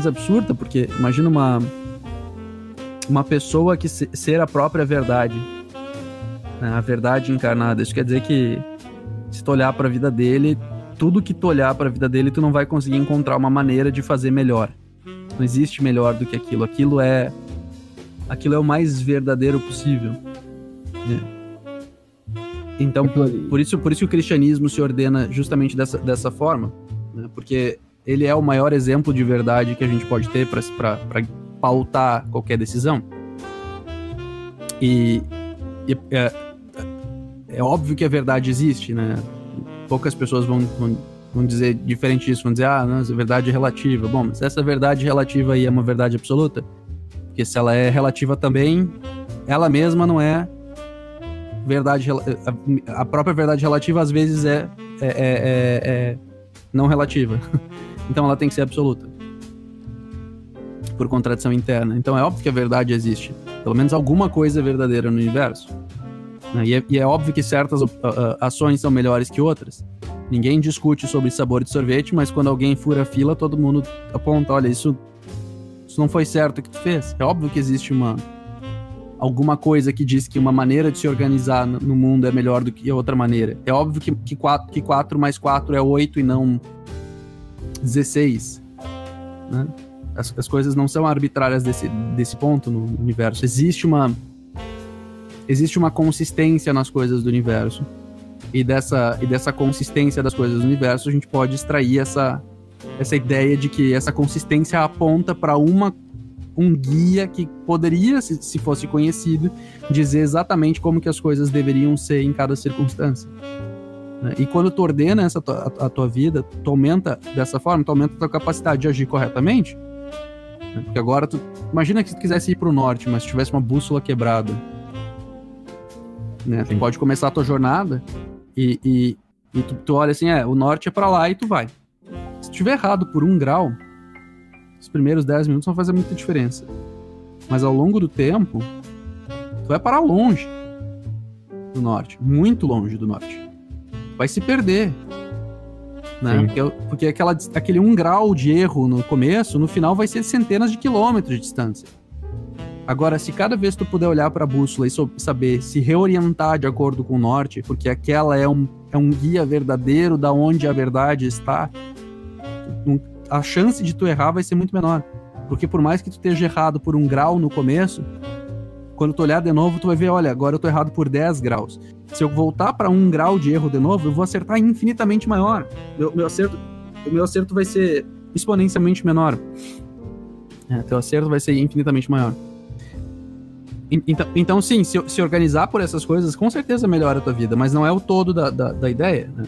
absurda, porque imagina uma pessoa que ser a própria verdade, né? A verdade encarnada. Isso quer dizer que se tu olhar para a vida dele, tudo que tu olhar para a vida dele, tu não vai conseguir encontrar uma maneira de fazer melhor. Não existe melhor do que aquilo. Aquilo é o mais verdadeiro possível. Né? Então, por isso o cristianismo se ordena justamente dessa forma, né? Porque ele é o maior exemplo de verdade que a gente pode ter para pautar qualquer decisão. E é óbvio que a verdade existe, né? Poucas pessoas vão dizer diferente disso, vão dizer, não, essa verdade é relativa. Bom, mas essa verdade relativa aí é uma verdade absoluta? Porque se ela é relativa também, ela mesma não é verdade. A própria verdade relativa às vezes é não relativa. Então ela tem que ser absoluta, por contradição interna. Então é óbvio que a verdade existe. Pelo menos alguma coisa é verdadeira no universo. E é óbvio que certas ações são melhores que outras. Ninguém discute sobre sabor de sorvete, mas quando alguém fura a fila, todo mundo aponta, olha, isso não foi certo que tu fez. É óbvio que existe alguma coisa que diz que uma maneira de se organizar no mundo é melhor do que a outra maneira. É óbvio que 4 mais 4 é 8 e não 16. Né? As coisas não são arbitrárias desse ponto no universo. Existe uma consistência nas coisas do universo. E dessa consistência das coisas do universo, a gente pode extrair essa ideia de que essa consistência aponta para um guia que poderia, se fosse conhecido, dizer exatamente como que as coisas deveriam ser em cada circunstância. E quando tu ordena a tua vida, tu aumenta dessa forma, tu aumenta a tua capacidade de agir corretamente. Porque agora imagina que tu quisesse ir para o norte, mas tivesse uma bússola quebrada. Né? Tu pode começar a tua jornada e tu olha assim, o norte é pra lá e tu vai. Se tiver errado por 1 grau, os primeiros 10 minutos vão fazer muita diferença. Mas ao longo do tempo, tu vai parar longe do norte, muito longe do norte. Tu vai se perder. Né? Porque aquele 1 grau de erro no começo, no final vai ser centenas de quilômetros de distância. Agora, se cada vez tu puder olhar para a bússola e saber se reorientar de acordo com o norte, porque aquela é um guia verdadeiro da onde a verdade está, a chance de tu errar vai ser muito menor. Porque por mais que tu esteja errado por 1 grau no começo, quando tu olhar de novo, tu vai ver, olha, agora eu tô errado por 10 graus. Se eu voltar para 1 grau de erro de novo, eu vou acertar infinitamente maior. O meu acerto vai ser exponencialmente menor. Teu acerto vai ser infinitamente maior. Então sim, se organizar por essas coisas, com certeza melhora a tua vida, mas não é o todo da ideia, né?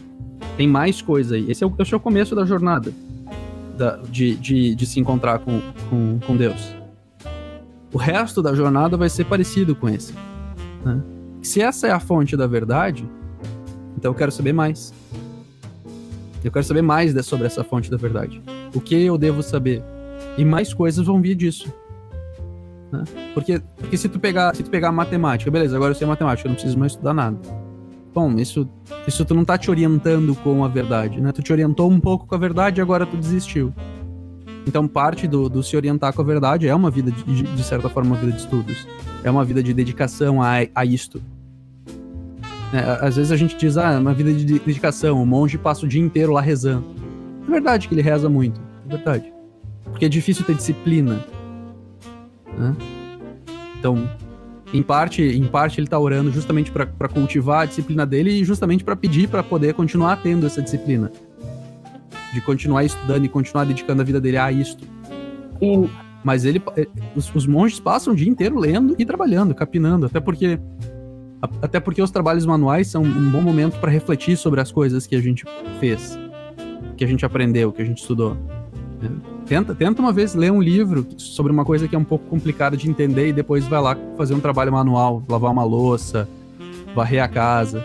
Tem mais coisa aí. Esse é o começo da jornada de se encontrar com Deus. O resto da jornada vai ser parecido com esse, né? Se essa é a fonte da verdade, então eu quero saber mais. Eu quero saber mais sobre essa fonte da verdade. O que eu devo saber? E mais coisas vão vir disso. Né? Porque se tu pegar matemática, beleza, agora eu sei matemática, eu não preciso mais estudar nada. Bom, isso tu não tá te orientando com a verdade, né? Tu te orientou um pouco com a verdade e agora tu desistiu. Então parte do se orientar com a verdade é uma vida, de certa forma, uma vida de estudos. É uma vida de dedicação a isto. Às vezes a gente diz, uma vida de dedicação, o monge passa o dia inteiro lá rezando. É verdade que ele reza muito, é verdade. Porque é difícil ter disciplina. Né? Então, em parte ele está orando justamente para cultivar a disciplina dele e justamente para pedir para poder continuar tendo essa disciplina. De continuar estudando e continuar dedicando a vida dele a isto. Mas os monges passam o dia inteiro lendo e trabalhando, capinando, até porque os trabalhos manuais são um bom momento para refletir sobre as coisas que a gente fez, que a gente aprendeu, que a gente estudou. Tenta uma vez ler um livro sobre uma coisa que é um pouco complicada de entender e depois vai lá fazer um trabalho manual, lavar uma louça, varrer a casa.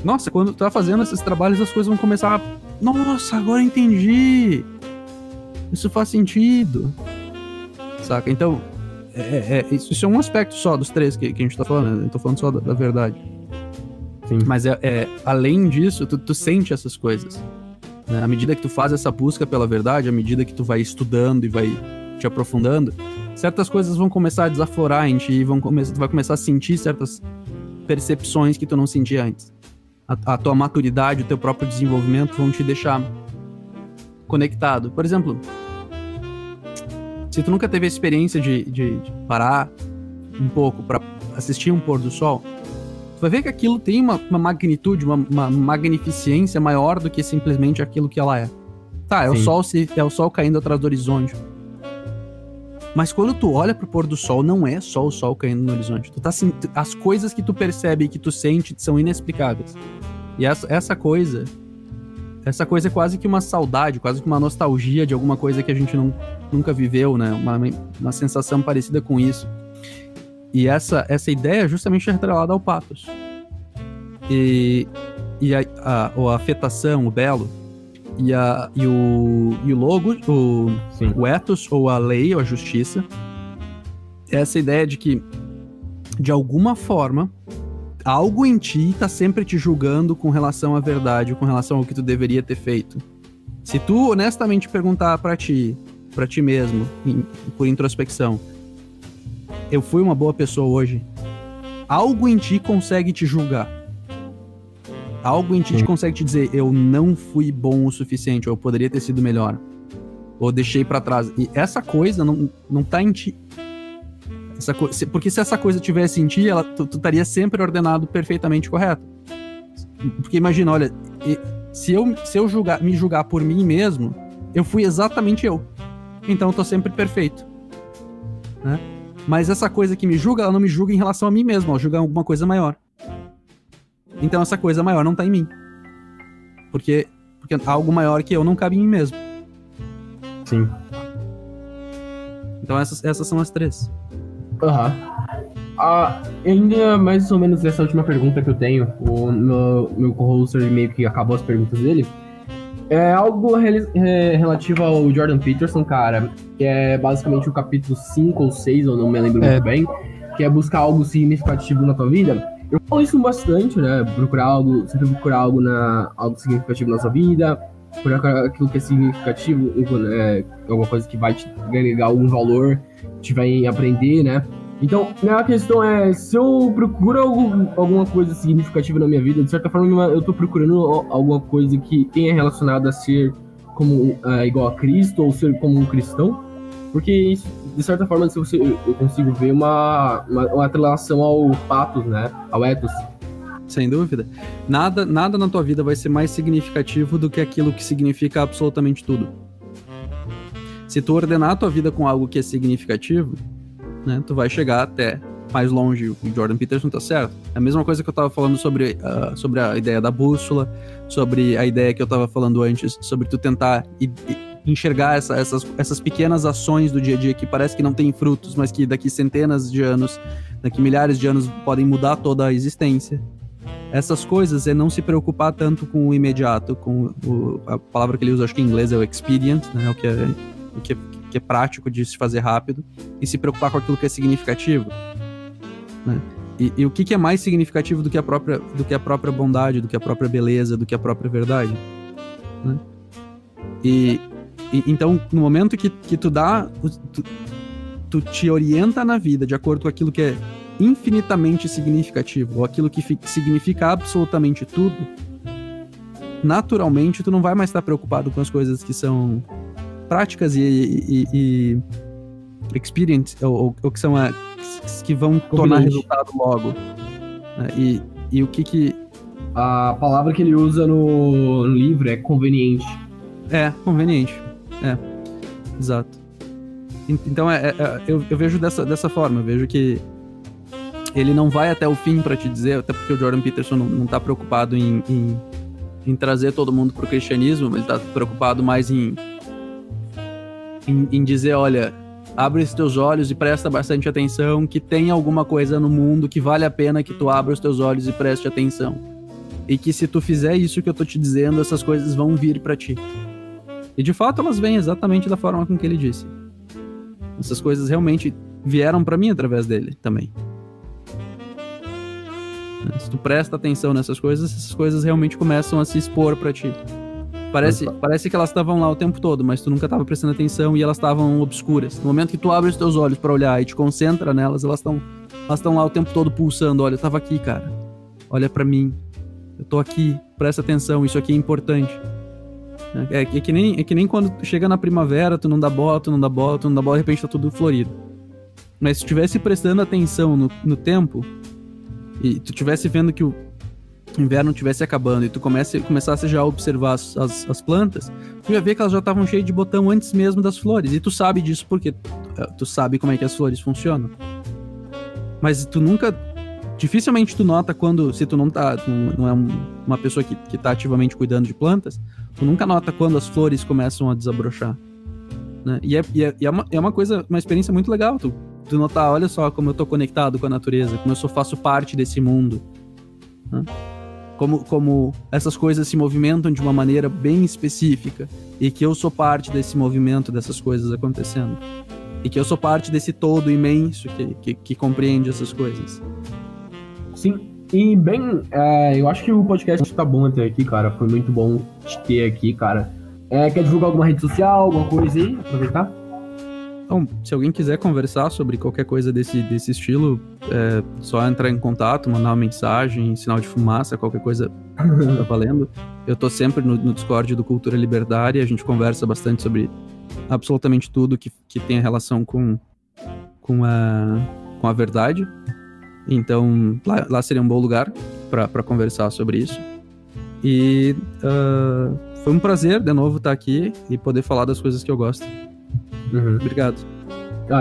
Nossa, quando tu tá fazendo esses trabalhos, as coisas vão começar a... Nossa, agora eu entendi! Isso faz sentido. Saca? Então, isso é um aspecto só dos 3 que a gente tá falando, né? Eu tô falando só da verdade. Sim. Mas além disso, tu sente essas coisas. Né? À medida que tu faz essa busca pela verdade, à medida que tu vai estudando e vai te aprofundando, certas coisas vão começar a desaflorar em ti e tu vai começar a sentir certas percepções que tu não sentia antes. A tua maturidade, o teu próprio desenvolvimento vão te deixar conectado. Por exemplo, se tu nunca teve a experiência de parar um pouco para assistir um pôr do sol, tu vai ver que aquilo tem uma magnitude, uma magnificência maior do que simplesmente aquilo que ela é. Tá, é o sol caindo atrás do horizonte. Mas quando tu olha pro pôr do sol, não é só o sol caindo no horizonte. As coisas que tu percebe e que tu sente são inexplicáveis. E essa coisa é quase que uma saudade, quase que uma nostalgia de alguma coisa que a gente nunca viveu, né? Uma sensação parecida com isso. E essa ideia é justamente atrelada ao pathos. E a afetação, o belo, e o logo, o ethos, ou a lei, ou a justiça, é essa ideia de que, de alguma forma, algo em ti tá sempre te julgando com relação à verdade, com relação ao que tu deveria ter feito. Se tu honestamente perguntar pra ti mesmo, por introspecção, eu fui uma boa pessoa hoje, algo em ti consegue te julgar. Algo em ti te consegue te dizer, eu não fui bom o suficiente, ou eu poderia ter sido melhor, ou deixei pra trás. E essa coisa não tá em ti. Porque se essa coisa tivesse em ti, tu estaria sempre ordenado perfeitamente correto. Porque imagina, olha, se eu me julgar por mim mesmo, eu fui exatamente eu. Então eu tô sempre perfeito. Né? Mas essa coisa que me julga, ela não me julga em relação a mim mesmo, ela julga alguma coisa maior. Então essa coisa maior não tá em mim. Porque algo maior que eu não cabe em mim mesmo. Sim. Então essas são as 3. Ainda mais ou menos essa última pergunta que eu tenho, o meu co-hoster meio que acabou as perguntas dele, é algo relativo ao Jordan Peterson, cara, que é basicamente o capítulo 5 ou 6, eu não me lembro muito bem, que é buscar algo significativo na tua vida. Eu falo isso bastante, né, sempre procurar algo significativo na sua vida, procurar aquilo que é significativo, alguma coisa que vai te agregar algum valor, te vai aprender, né. Então, a questão é, se eu procuro alguma coisa significativa na minha vida, de certa forma eu tô procurando alguma coisa que tenha relacionado a ser como igual a Cristo, ou ser como um cristão, porque isso, de certa forma, eu consigo ver uma atrelação ao pathos, né, ao ethos. Sem dúvida. Nada na tua vida vai ser mais significativo do que aquilo que significa absolutamente tudo. Se tu ordenar a tua vida com algo que é significativo, né, tu vai chegar até mais longe. O Jordan Peterson tá certo. É a mesma coisa que eu tava falando sobre a ideia da bússola, sobre a ideia que eu tava falando antes, sobre tu tentar enxergar essas pequenas ações do dia a dia que parece que não tem frutos, mas que daqui centenas de anos, daqui milhares de anos podem mudar toda a existência. Essas coisas é não se preocupar tanto com o imediato, com a palavra que ele usa, acho que em inglês é o expedient, né, o que é prático de se fazer rápido, e se preocupar com aquilo que é significativo, né? E o que é mais significativo do que a própria bondade, do que a própria beleza, do que a própria verdade, né? Então, no momento que tu te orienta na vida de acordo com aquilo que é infinitamente significativo, ou aquilo que significa absolutamente tudo, naturalmente tu não vai mais estar preocupado com as coisas que são práticas e experience, ou que são que vão tornar resultado logo. E o que a palavra que ele usa no livro é conveniente. É, conveniente. É, exato. Então eu vejo dessa forma, eu vejo que ele não vai até o fim pra te dizer, até porque o Jordan Peterson não tá preocupado em trazer todo mundo pro cristianismo, ele tá preocupado mais em dizer, olha, abre os teus olhos e presta bastante atenção, que tem alguma coisa no mundo que vale a pena que tu abra os teus olhos e preste atenção. E que se tu fizer isso que eu tô te dizendo, essas coisas vão vir pra ti. E de fato elas vêm exatamente da forma com que ele disse. Essas coisas realmente vieram pra mim através dele também. Se tu presta atenção nessas coisas, essas coisas realmente começam a se expor pra ti. Parece que elas estavam lá o tempo todo, mas tu nunca tava prestando atenção e elas estavam obscuras. No momento que tu abre os teus olhos pra olhar e te concentra nelas, elas estão lá o tempo todo pulsando. Olha, eu tava aqui, cara. Olha pra mim. Eu tô aqui. Presta atenção. Isso aqui é importante. É que nem quando tu chega na primavera, tu não dá bola, de repente tá tudo florido. Mas se tu estivesse prestando atenção no tempo e tu estivesse vendo que o inverno estivesse acabando e tu começasse já a observar as plantas, tu ia ver que elas já estavam cheias de botão antes mesmo das flores. E tu sabe disso porque tu sabe como é que as flores funcionam. Mas dificilmente tu nota se tu não é uma pessoa que tá ativamente cuidando de plantas, tu nunca nota quando as flores começam a desabrochar, né? E é uma experiência muito legal, tu notar, olha só como eu tô conectado com a natureza, como eu faço parte desse mundo, né? Como essas coisas se movimentam de uma maneira bem específica e que eu sou parte desse movimento, dessas coisas acontecendo. E que eu sou parte desse todo imenso que compreende essas coisas. Sim, e bem, eu acho que o podcast tá bom até aqui, cara. Foi muito bom te ter aqui, cara. Quer divulgar alguma rede social, alguma coisa aí? Aproveitar? Então, se alguém quiser conversar sobre qualquer coisa desse estilo, só entrar em contato, mandar uma mensagem, sinal de fumaça, qualquer coisa tá valendo. Eu tô sempre no Discord do Cultura Libertária, a gente conversa bastante sobre absolutamente tudo que tem relação com a verdade. Então, lá seria um bom lugar para conversar sobre isso. E foi um prazer, de novo, estar aqui e poder falar das coisas que eu gosto. Uhum. Obrigado.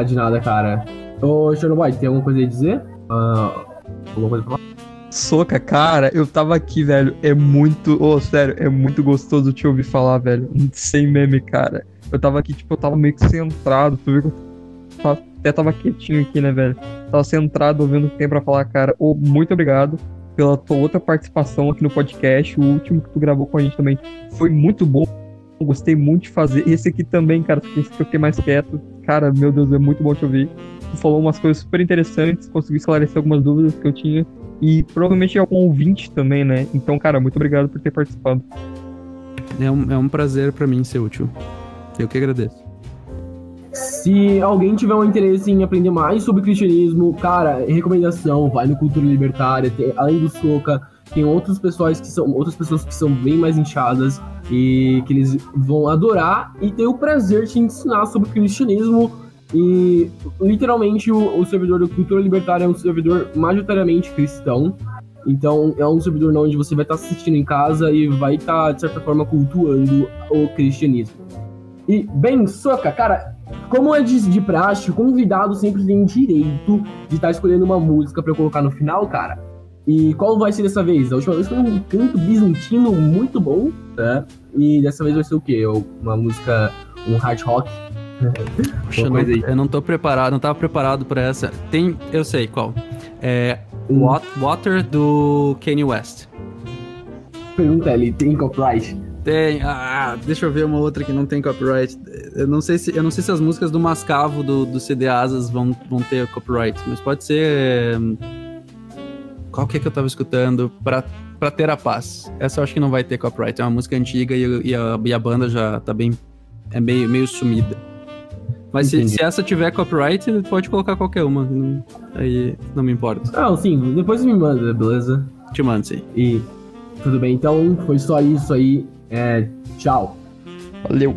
De nada, cara. Ô, Chernobyl, tem alguma coisa a dizer? Alguma coisa pra falar? Soca, cara, eu tava aqui, velho. É muito. Sério, é muito gostoso te ouvir falar, velho. Sem meme, cara. Eu tava aqui, eu tava meio que centrado. Tu viu que eu até tava quietinho aqui, né, velho? Tava centrado, ouvindo o que tem pra falar, cara. Muito obrigado pela tua outra participação aqui no podcast. O último que tu gravou com a gente também foi muito bom. Gostei muito de fazer. Esse aqui também, cara, esse que eu fiquei mais quieto. Cara, meu Deus, é muito bom te ouvir. Tu falou umas coisas super interessantes, conseguiu esclarecer algumas dúvidas que eu tinha. E provavelmente é algum ouvinte também, né? Então, cara, muito obrigado por ter participado. É um prazer pra mim ser útil. Eu que agradeço. Se alguém tiver um interesse em aprender mais sobre cristianismo, cara, recomendação, vai no Cultura Libertária. Além do Soca, tem outras pessoas que são bem mais inchadas e que eles vão adorar e ter o prazer de ensinar sobre cristianismo. E literalmente o servidor da Cultura Libertária é um servidor majoritariamente cristão. Então é um servidor onde você vai estar assistindo em casa e vai estar, de certa forma, cultuando o cristianismo. E, bem, Soca, cara, como é de praxe, o convidado sempre tem direito de estar escolhendo uma música pra eu colocar no final, cara. E qual vai ser dessa vez? A última vez foi um canto bizantino muito bom, né? E dessa vez vai ser o quê? Uma música, um hard rock? Puxa, eu não tô preparado, não tava preparado pra essa. Eu sei qual. Water do Kanye West. Pergunta ali, tem copyright? Tem, deixa eu ver uma outra que não tem copyright. Eu não sei se as músicas do Mascavo do CD Asas vão ter copyright, mas pode ser. Qual que é que eu tava escutando? Pra Ter a Paz. Essa eu acho que não vai ter copyright. É uma música antiga e a banda já tá bem. É meio sumida. Mas se essa tiver copyright, pode colocar qualquer uma. Aí não me importa. Sim, depois me manda, beleza? Te mando, sim. E tudo bem, então foi só isso aí. Tchau. Valeu.